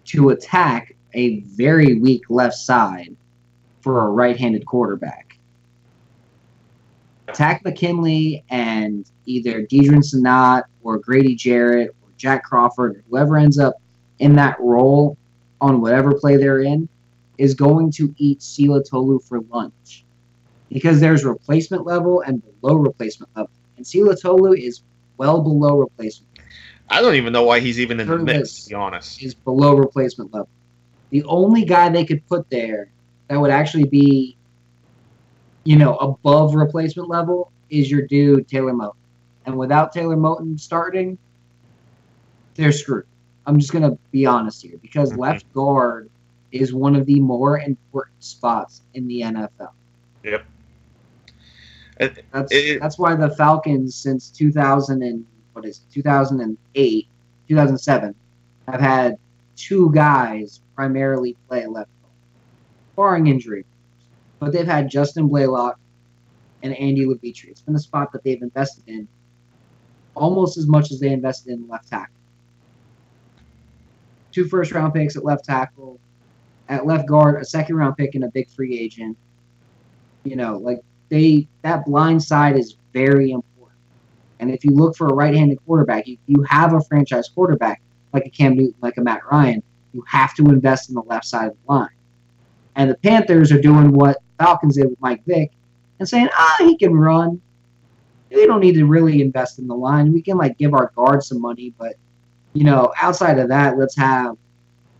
to attack a very weak left side for a right-handed quarterback. Attack McKinley and either Deidre Sanat or Grady Jarrett or Jack Crawford, or whoever ends up in that role on whatever play they're in, is going to eat Silatolu for lunch. Because there's replacement level and below replacement level. And Silatolu is well below replacement level. I don't even know why he's even in the mix, to be honest. Is below replacement level. The only guy they could put there that would actually be, above replacement level is your dude, Taylor Moton. And without Taylor Moton starting, they're screwed. I'm just going to be honest here. Because left guard is one of the more important spots in the NFL. Yep. That's why the Falcons since 2008, 2007, have had two guys primarily play left guard, barring injury. But they've had Justin Blaylock and Andy Levitre. It's been a spot that they've invested in almost as much as they invested in left tackle. 2 first-round picks at left tackle. At left guard, a second-round pick and a big free agent. That blind side is very important. And if you look for a right-handed quarterback, you have a franchise quarterback like a Cam Newton, like a Matt Ryan, you have to invest in the left side of the line. And the Panthers are doing what Falcons did with Mike Vick and saying, he can run. we don't need to really invest in the line. We can like give our guards some money, but outside of that, let's have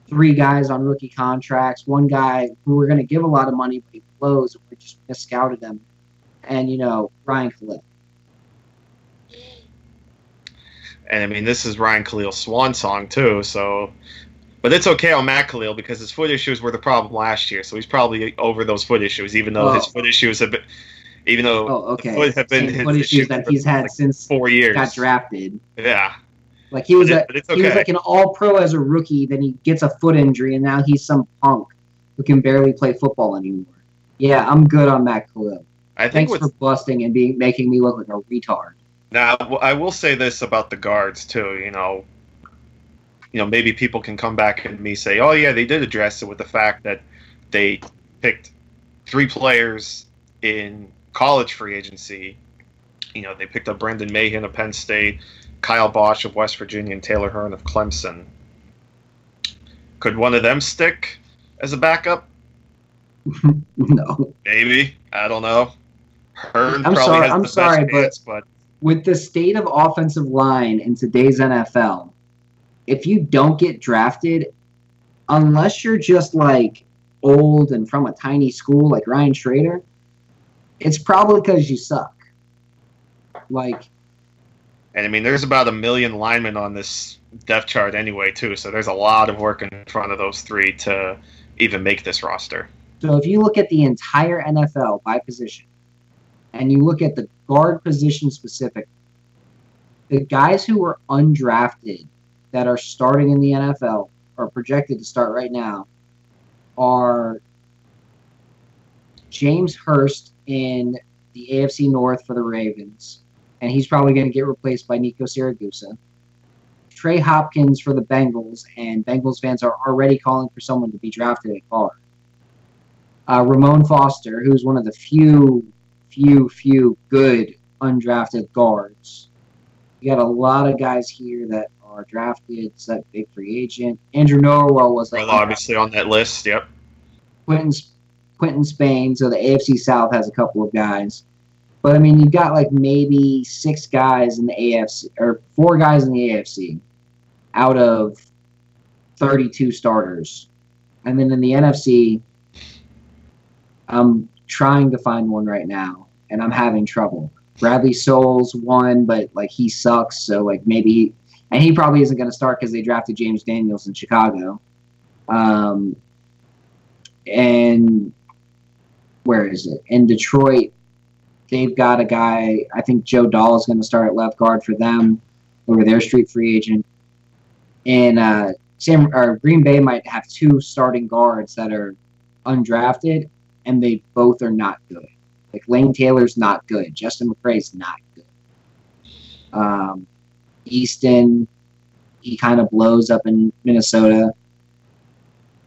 3 guys on rookie contracts, 1 guy who we're going to give a lot of money, but he blows. We just scouted him, and Ryan Khalil. And I mean, this is Ryan Khalil's swan song too. So, but it's okay on Matt Khalil because his foot issues were the problem last year. So he's probably over those foot issues, even though his foot issues have been. Even though the foot have been his foot issues that he's had since 4 years. Got drafted. Yeah. Like he was he was like an all-pro as a rookie, then he gets a foot injury, and now he's some punk who can barely play football anymore. Yeah, I'm good on Matt Khalil. Thanks for busting and making me look like a retard. Now, I will say this about the guards too. Maybe people can come back and me say, "Oh yeah, they did address it with the fact that they picked 3 players in college free agency. They picked up Brendan Mahan of Penn State, Kyle Bosch of West Virginia, and Taylor Hearn of Clemson. Could one of them stick as a backup? No. Maybe. I don't know. Hearn I'm probably sorry, has the best chance, but with the state of offensive line in today's NFL, if you don't get drafted, unless you're just like old and from a tiny school like Ryan Schrader, it's probably because you suck. And I mean, there's about 1 million linemen on this depth chart anyway, too. So there's a lot of work in front of those 3 to even make this roster. So if you look at the entire NFL by position, and you look at the guard position specific, the guys who are undrafted that are starting in the NFL or projected to start right now are James Hurst in the AFC North for the Ravens, and he's probably going to get replaced by Nico Siragusa. Trey Hopkins for the Bengals, and Bengals fans are already calling for someone to be drafted at guard. Ramon Foster, who's one of the few good undrafted guards. You got a lot of guys here that are drafted, set big free agent. Andrew Norwell was obviously on that list, yep. Quentin Spain, so the AFC South has a couple of guys. But, I mean, you've got like maybe 6 guys in the AFC, or 4 guys in the AFC out of 32 starters. And then in the NFC, I'm trying to find one right now, and I'm having trouble. Bradley Souls won, but like he sucks, so like maybe and he probably isn't going to start because they drafted James Daniels in Chicago. And where is it? In Detroit, they've got a guy, I think Joe Dahl is going to start at left guard for them over their street free agent. And Green Bay might have 2 starting guards that are undrafted, and they both are not good. Like Lane Taylor's not good. Justin McCray's not good. Easton, he kind of blows up in Minnesota.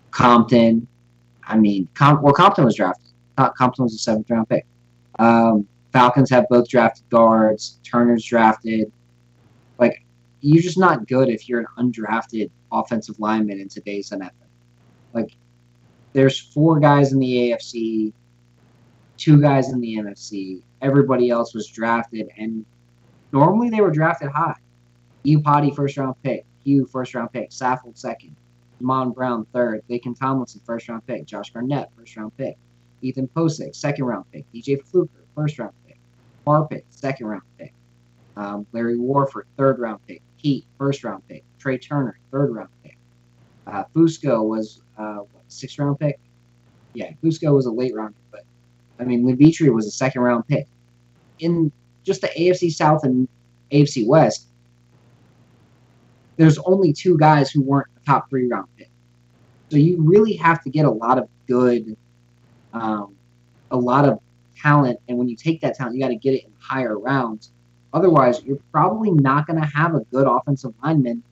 Compton, Compton was drafted. Compton was a 7th round pick. Falcons have both drafted guards. Turner's drafted. Like, you're just not good if you're an undrafted offensive lineman in today's NFL. Like, there's 4 guys in the AFC, 2 guys in the NFC. Everybody else was drafted, and normally they were drafted high. Iupati, 1st round pick. Hugh, 1st round pick. Saffold, 2nd. Damon Brown, 3rd. Laken Tomlinson, 1st round pick. Josh Garnett, 1st round pick. Ethan Posick, 2nd round pick. DJ Fluker, 1st round pick. Marpitt, 2nd round pick. Larry Warford, 3rd round pick. Heat, 1st round pick. Trey Turner, 3rd round pick. Fusco was 6th round pick. Yeah, Fusco was a late rounder, but Levitri was a 2nd round pick. In just the AFC South and AFC West, there's only 2 guys who weren't a top 3 round pick. So you really have to get a lot of good, a lot of talent, and when you take that talent, you got to get it in higher rounds. Otherwise, you're probably not going to have a good offensive lineman,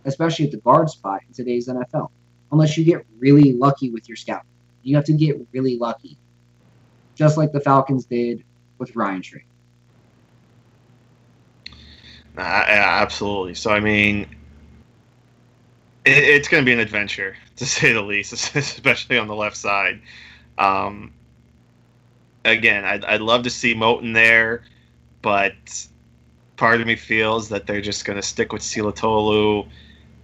especially at the guard spot in today's NFL, unless you get really lucky with your scouting. You have to get really lucky, just like the Falcons did with Ryan Schrader. Absolutely. So, it's going to be an adventure, to say the least, especially on the left side. Again, I'd love to see Moton there, but part of me feels that they're just going to stick with Silatolu,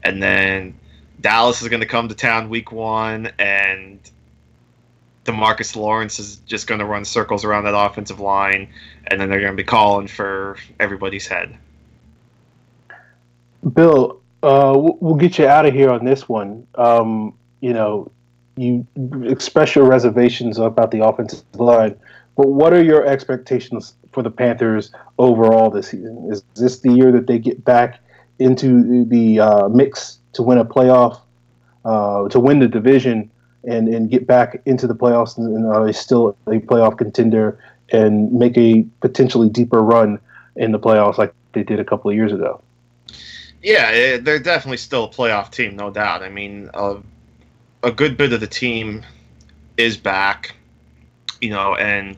and then Dallas is going to come to town week 1, and DeMarcus Lawrence is just going to run circles around that offensive line, and then they're going to be calling for everybody's head. Bill, we'll get you out of here on this one. You express your reservations about the offensive line, but what are your expectations for the Panthers overall this season? Is this the year that they get back into the mix to win a playoff, to win the division, and get back into the playoffs, and are they still a playoff contender and make a potentially deeper run in the playoffs like they did a couple of years ago? Yeah, they're definitely still a playoff team, no doubt. I mean, a good bit of the team is back, and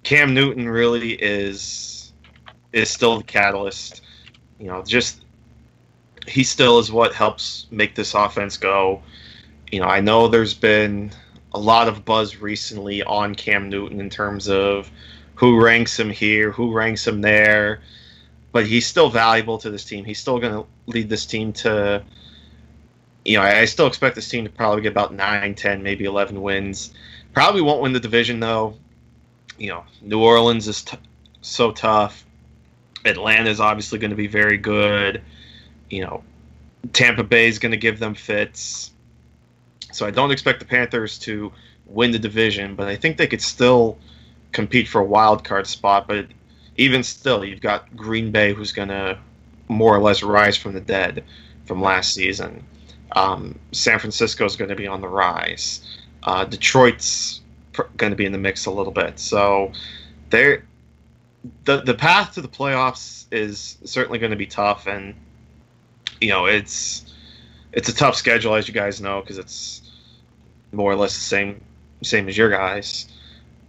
Cam Newton really is still the catalyst. Just he still is what helps make this offense go. I know there's been a lot of buzz recently on Cam Newton in terms of who ranks him here, who ranks him there, but he's still valuable to this team. He's still going to lead this team to, I still expect this team to probably get about 9, 10, maybe 11 wins. Probably won't win the division, though. New Orleans is so tough. Atlanta is obviously going to be very good. Tampa Bay is going to give them fits. So I don't expect the Panthers to win the division, but I think they could still compete for a wild card spot. But even still, you've got Green Bay, who's going to more or less rise from the dead from last season. San Francisco is going to be on the rise. Detroit's going to be in the mix a little bit. So the path to the playoffs is certainly going to be tough, and it's a tough schedule, as you guys know, because it's more or less the same as your guys.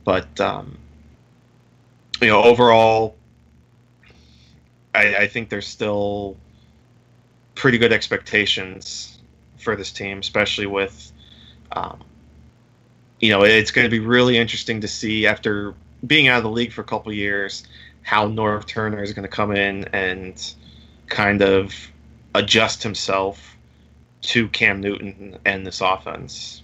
But overall, I think there's still pretty good expectations for this team, especially with it's going to be really interesting to see, after being out of the league for a couple of years, how Norv Turner is going to come in and kind of adjust himself to Cam Newton and this offense.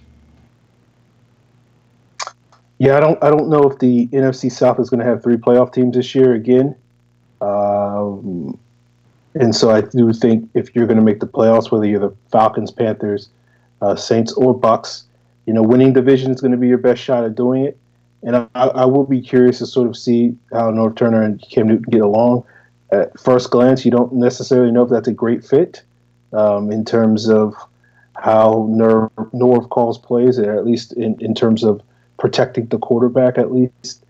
Yeah, I don't know if the NFC South is going to have 3 playoff teams this year again. And so I do think if you're going to make the playoffs, whether you're the Falcons, Panthers, Saints, or Bucks, winning division is going to be your best shot at doing it. And I will be curious to sort of see how Norv Turner and Cam Newton get along. At first glance, you don't necessarily know if that's a great fit in terms of how Norv calls plays, or at least in terms of protecting the quarterback, at least.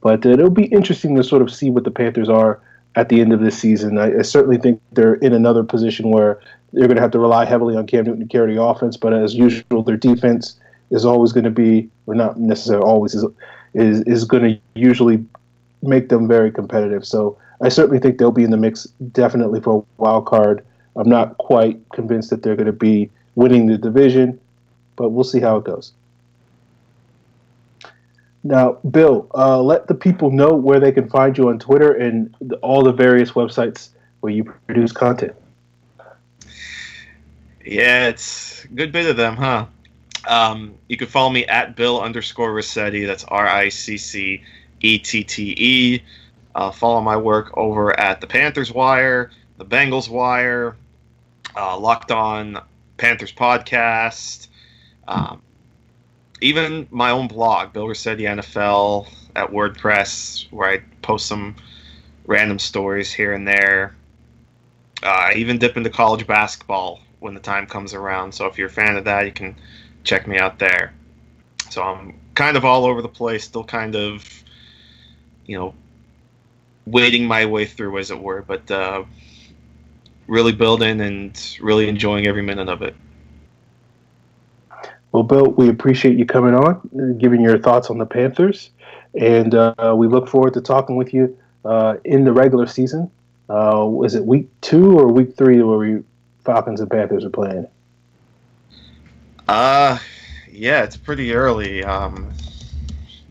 But it'll be interesting to sort of see what the Panthers are at the end of this season. I certainly think they're in another position where they're going to have to rely heavily on Cam Newton to carry the offense, but as usual, their defense is always going to be, or not necessarily always, is going to usually make them very competitive. So I certainly think they'll be in the mix definitely for a wild card. I'm not quite convinced that they're going to be winning the division, but we'll see how it goes. Now, Bill, let the people know where they can find you on Twitter and all the various websites where you produce content. Yeah, it's a good bit of them, huh? You can follow me at Bill_Rossetti. That's RICCETTE. Follow my work over at the Panthers Wire, the Bengals Wire, Locked On Panthers Podcast, even my own blog, Bill Rossetti NFL at WordPress, where I post some random stories here and there. I even dip into college basketball when the time comes around. So if you're a fan of that, you can check me out there. So I'm kind of all over the place, still kind of, wading my way through, as it were, but really building and really enjoying every minute of it. Well, Bill, we appreciate you coming on and giving your thoughts on the Panthers, and we look forward to talking with you in the regular season. Is it week 2 or week 3 where Falcons and Panthers are playing? Yeah, it's pretty early.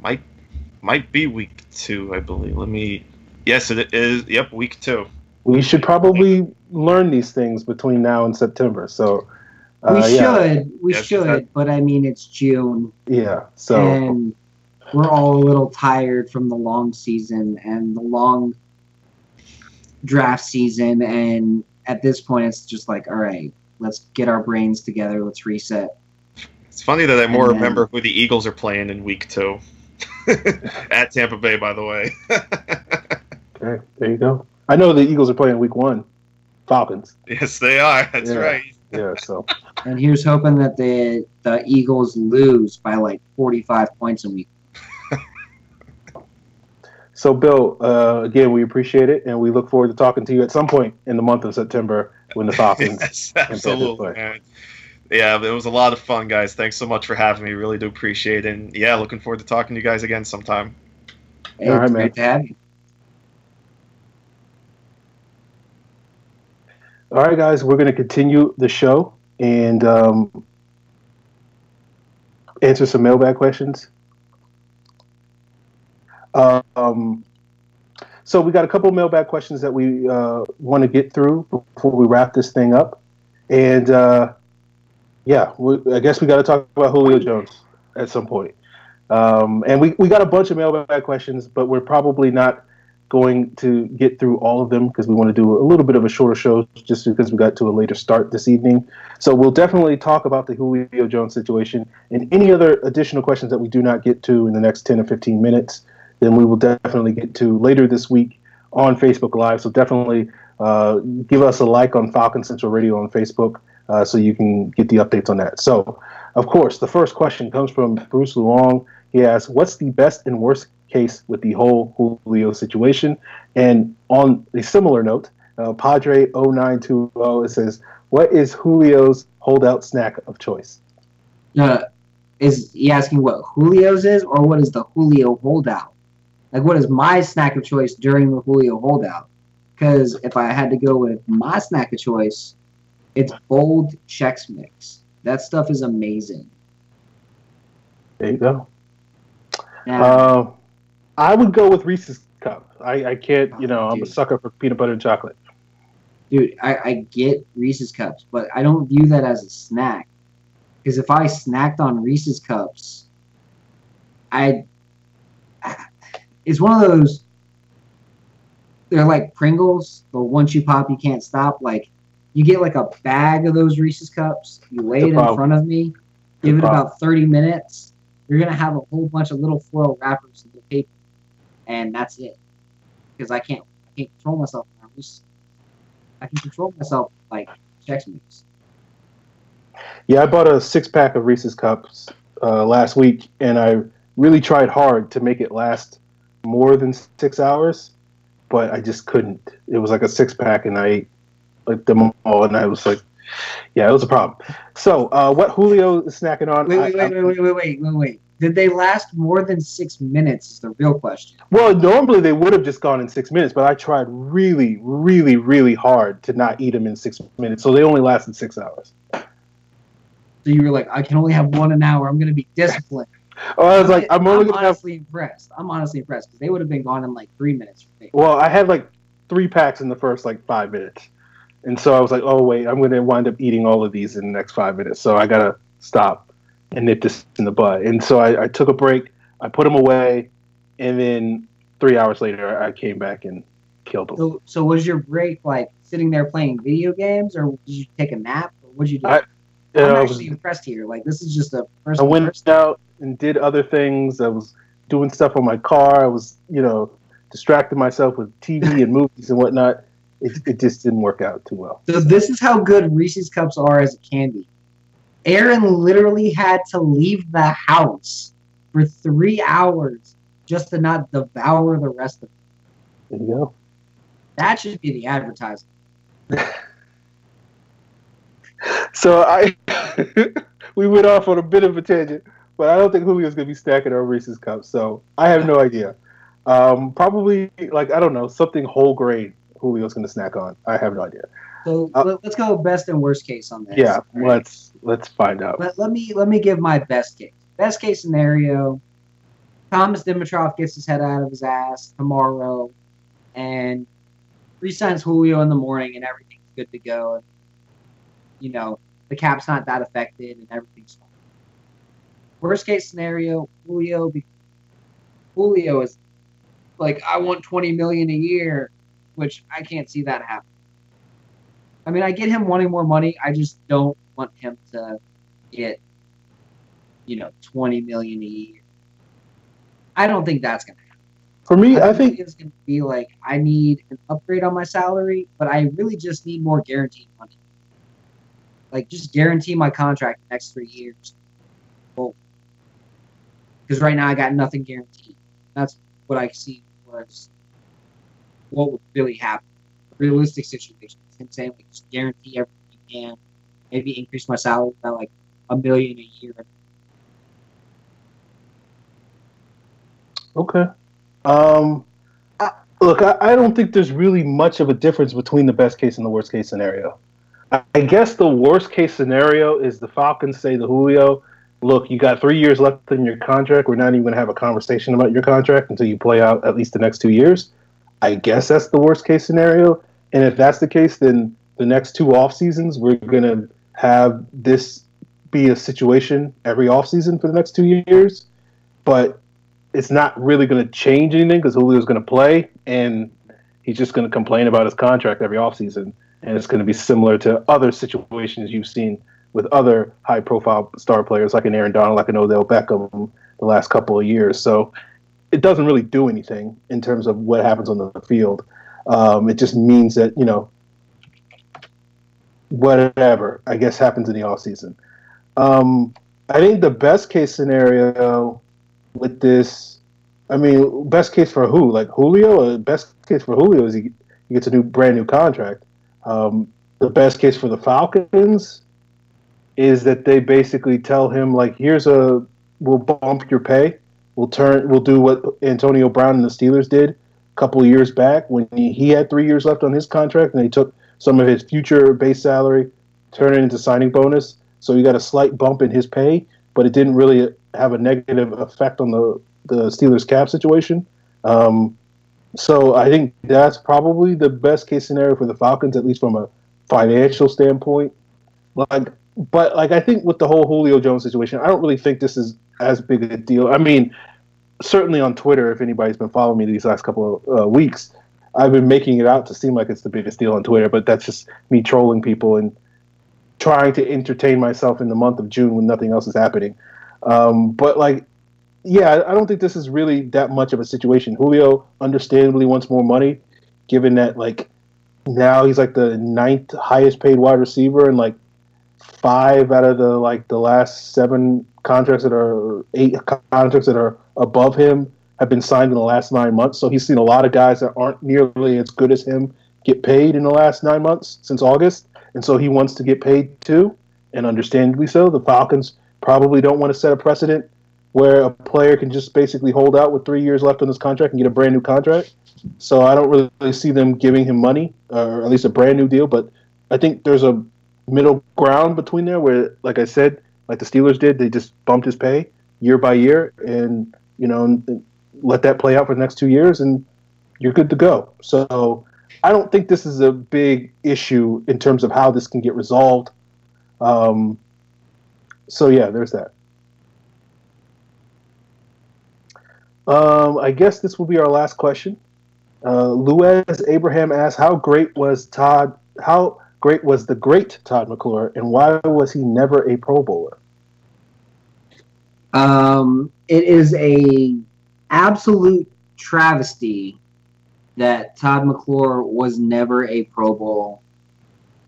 Might be week 2, I believe. Let me Yes, it is. Yep, week 2. We should probably learn these things between now and September. So we yeah. should, but I mean it's June. Yeah. So and we're all a little tired from the long season and the long draft season, and at this point it's just like, all right, let's get our brains together, let's reset. It's funny that I more remember who the Eagles are playing in week 2. At Tampa Bay, by the way. Okay, there you go. I know the Eagles are playing week 1. Falcons. Yes, they are. That's right. Yeah, so. And here's hoping that the Eagles lose by like 45 points a week. So, Bill, again, we appreciate it, and we look forward to talking to you at some point in the month of September when the Falcons. Yes, absolutely, man. Yeah, it was a lot of fun, guys. Thanks so much for having me. Really do appreciate it. And, yeah, looking forward to talking to you guys again sometime. Hey, all right, man. Great to have you. All right, guys, we're going to continue the show and answer some mailbag questions. So we got a couple of mailbag questions that we want to get through before we wrap this thing up. And, I guess we got to talk about Julio Jones at some point. And we got a bunch of mailbag questions, but we're probably not going to get through all of them because we want to do a little bit of a shorter show just because we got to a later start this evening. So we'll definitely talk about the Julio Jones situation and any other additional questions that we do not get to in the next 10 or 15 minutes. Then we will definitely get to later this week on Facebook Live. So definitely give us a like on Falcon Central Radio on Facebook so you can get the updates on that. So, of course, the first question comes from Bruce Luong. He asks, what's the best and worst case with the whole Julio situation? And on a similar note, Padre0920, it says, what is Julio's holdout snack of choice? Is he asking what Julio's is, or what is the Julio holdout? Like, what is my snack of choice during the Julio holdout? Because if I had to go with my snack of choice, it's bold Chex Mix. That stuff is amazing. There you go. I would go with Reese's Cup. I can't, I'm a sucker for peanut butter and chocolate. Dude, I get Reese's Cups, but I don't view that as a snack. Because if I snacked on Reese's Cups, it's one of those, they're like Pringles, but once you pop, you can't stop. Like, you get like a bag of those Reese's Cups, you lay it in front of me, give it about 30 minutes, you're going to have a whole bunch of little foil wrappers in the paper, and that's it. Because I can't control myself. I can control myself like Chex Mix. Yeah, I bought a 6-pack of Reese's Cups last week, and I really tried hard to make it last more than 6 hours, but I just couldn't. It was like a 6-pack, and I ate like them all, and I was like, yeah, it was a problem. So, what Julio is snacking on? Wait. Did they last more than 6 minutes is the real question. Well, normally they would have just gone in 6 minutes, but I tried really, really, really hard to not eat them in 6 minutes, so they only lasted 6 hours. So you were like, I can only have one an hour. I'm going to be disciplined. I was like, I'm honestly impressed. I'm honestly impressed because they would have been gone in like 3 minutes for me. Well, I had like 3 packs in the first like 5 minutes. And so I was like, oh, wait, I'm going to wind up eating all of these in the next 5 minutes. So I got to stop and nip this in the bud. And so I took a break. I put them away. And then 3 hours later, I came back and killed them. So was your break like sitting there playing video games, or did you take a nap? Or what did you do? I'm actually impressed here. Like, this is just a person. I went out and did other things. I was doing stuff on my car. I was, distracting myself with TV and movies and whatnot. It just didn't work out too well. So this is how good Reese's Cups are as a candy. Aaron literally had to leave the house for 3 hours just to not devour the rest of it. There you go. That should be the advertisement. So we went off on a bit of a tangent, but I don't think Julio's going to be stacking our Reese's Cups, so I have no idea. Probably, like, I don't know, something whole grain Julio's going to snack on. I have no idea. So let's go best and worst case on this. Yeah, right? Let's find out. Let me give my best case. Best case scenario, Thomas Dimitroff gets his head out of his ass tomorrow, and re-signs Julio in the morning, and everything's good to go. And, the cap's not that affected, and everything's fine. Worst case scenario, Julio is like, I want $20 million a year, which I can't see that happen. I mean, I get him wanting more money. I just don't want him to get, $20 million a year. I don't think that's going to happen. For me, I think it's going to be like, I need an upgrade on my salary, but I really just need more guaranteed money. Like, just guarantee my contract the next 3 years. Well, because right now I got nothing guaranteed. That's what I see was what would really happen. Realistic situation. I'm saying, like, just guarantee everything you can. Maybe increase my salary by like $1 million a year. Okay. Look, I don't think there's really much of a difference between the best case and the worst case scenario. I guess the worst case scenario is the Falcons say to Julio, look, you got 3 years left in your contract. We're not even going to have a conversation about your contract until you play out at least the next 2 years. I guess that's the worst case scenario. And if that's the case, then the next 2 off seasons, we're going to have this be a situation every off season for the next 2 years. But it's not really going to change anything because Julio's going to play, and he's just going to complain about his contract every offseason. And it's going to be similar to other situations you've seen with other high-profile star players like an Aaron Donald, like an Odell Beckham the last couple of years. So it doesn't really do anything in terms of what happens on the field. It just means that, whatever, I guess, happens in the offseason. I think the best case scenario with this, best case for who? Like Julio? The best case for Julio is he gets a brand new contract. The best case for the Falcons is that they basically tell him, like, we'll bump your pay. We'll do what Antonio Brown and the Steelers did a couple of years back when he had 3 years left on his contract, and they took some of his future base salary, turned it into signing bonus. So he got a slight bump in his pay, but it didn't really have a negative effect on the Steelers cap situation. So I think that's probably the best case scenario for the Falcons, at least from a financial standpoint. But I think with the whole Julio Jones situation, I don't really think this is as big a deal. I mean, certainly on Twitter, if anybody's been following me these last couple of weeks, I've been making it out to seem like it's the biggest deal on Twitter, but that's just me trolling people and trying to entertain myself in the month of June when nothing else is happening. I don't think this is really that much of a situation. Julio understandably wants more money, given that now he's like the 9th highest paid wide receiver, and 5 out of the last 7 contracts that are 8 contracts that are above him have been signed in the last 9 months. So he's seen a lot of guys that aren't nearly as good as him get paid in the last 9 months since August, and so he wants to get paid too, and understandably so. The Falcons probably don't want to set a precedent where a player can just basically hold out with 3 years left on his contract and get a brand new contract. So I don't really see them giving him money, or at least a brand new deal. But I think there's a middle ground between there where, like I said, like the Steelers did, they just bumped his pay year by year and, let that play out for the next 2 years and you're good to go. So I don't think this is a big issue in terms of how this can get resolved. So yeah, there's that. I guess this will be our last question. Luez Abraham asks, how great was the great Todd McClure, and why was he never a Pro Bowler? It is a absolute travesty that Todd McClure was never a Pro Bowl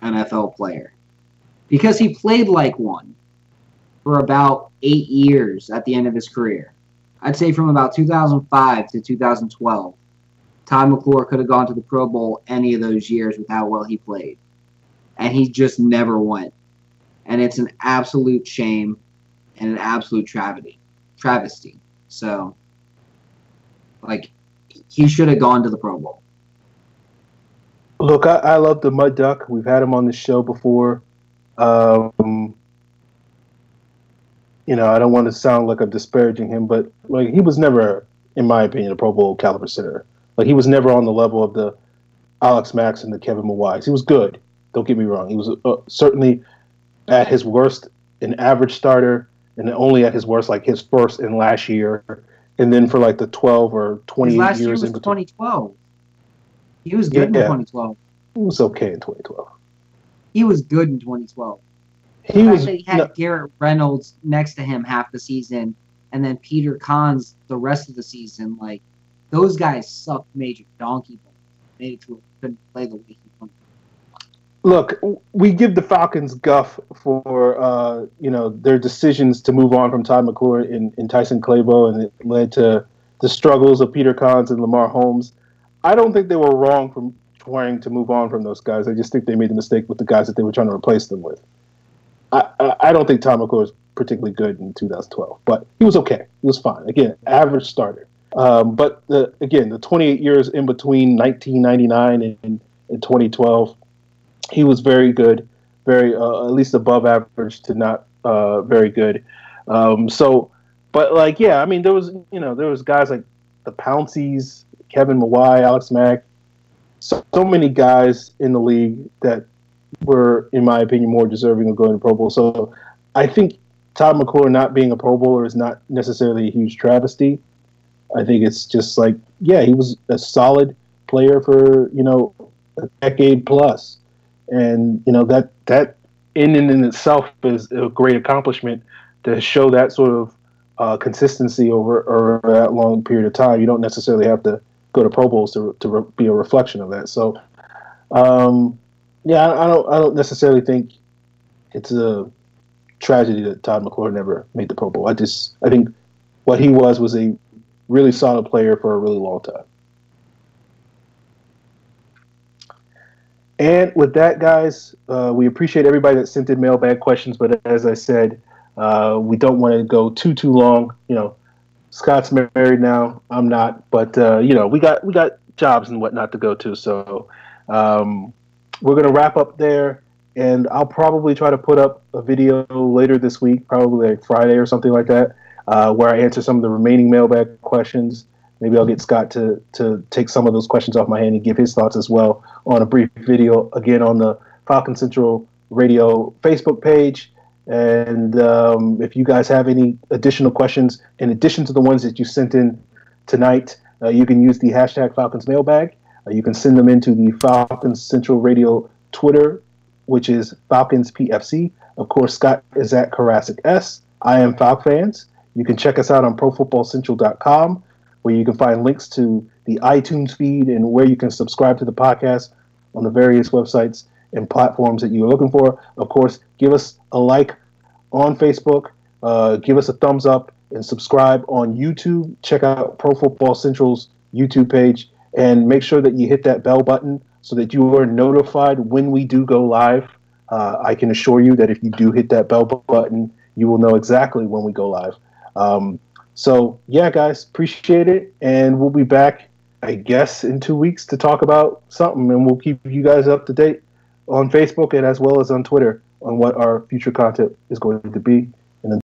NFL player, because he played like one for about 8 years at the end of his career. I'd say from about 2005 to 2012, Todd McClure could have gone to the Pro Bowl any of those years with how well he played. And he just never went. And it's an absolute shame and an absolute travesty. So, he should have gone to the Pro Bowl. Look, I love the Mud Duck. We've had him on the show before. I don't want to sound like I'm disparaging him, but he was never, in my opinion, a Pro Bowl caliber center. Like, he was never on the level of the Alex Max and the Kevin Mawais. He was good. Don't get me wrong. He was certainly at his worst an average starter, and only at his worst like his first and last year, and then for like the 12 or 28 His last years year was in between. 2012. He was good in 2012. He was okay in 2012. He was good in 2012. He was. He had Garrett Reynolds next to him half the season, and then Peter Kahns the rest of the season. Like, those guys sucked major donkey balls. Made it to a couldn't play the way he wanted. Look, we give the Falcons guff for their decisions to move on from Todd McClure and Tyson Clabo, and it led to the struggles of Peter Kahns and Lamar Holmes. I don't think they were wrong from trying to move on from those guys. I just think they made the mistake with the guys that they were trying to replace them with. I don't think Todd McClure was particularly good in 2012, but he was okay. He was fine. Again, average starter. But the 28 years in between 1999 and 2012, he was very good, very at least above average to not very good. But like, yeah, I mean, there was guys like the Pounceys, Kevin Mawai, Alex Mack, so many guys in the league that were, in my opinion, more deserving of going to Pro Bowl. So I think Todd McClure not being a Pro Bowler is not necessarily a huge travesty. I think it's just like, yeah, he was a solid player for, a decade plus. And, that in and itself is a great accomplishment to show that sort of consistency over that long period of time. You don't necessarily have to go to Pro Bowls to be a reflection of that. So, I don't necessarily think it's a tragedy that Todd McClure never made the Pro Bowl. I think what he was a really solid player for a really long time. And with that, guys, we appreciate everybody that sent in mailbag questions. But as I said, we don't want to go too long. Scott's married now. I'm not. But, we got jobs and whatnot to go to. So we're going to wrap up there. And I'll probably try to put up a video later this week, probably like Friday or something like that, where I answer some of the remaining mailbag questions. Maybe I'll get Scott to take some of those questions off my hand and give his thoughts as well on a brief video, again, on the Falcon Central Radio Facebook page. And if you guys have any additional questions, in addition to the ones that you sent in tonight, you can use the hashtag Falcons Mailbag. You can send them into the Falcons Central Radio Twitter, which is Falcons PFC. Of course, Scott is at Karasik S. I am FalcFans. You can check us out on ProFootballCentral.com, where you can find links to the iTunes feed and where you can subscribe to the podcast on the various websites and platforms that you're looking for. Of course, give us a like on Facebook, give us a thumbs up, and subscribe on YouTube. Check out Pro Football Central's YouTube page, and make sure that you hit that bell button so that you are notified when we do go live. I can assure you that if you do hit that bell button, you will know exactly when we go live. So, yeah, guys, appreciate it. And we'll be back, I guess, in 2 weeks to talk about something. And we'll keep you guys up to date on Facebook and as well as on Twitter on what our future content is going to be.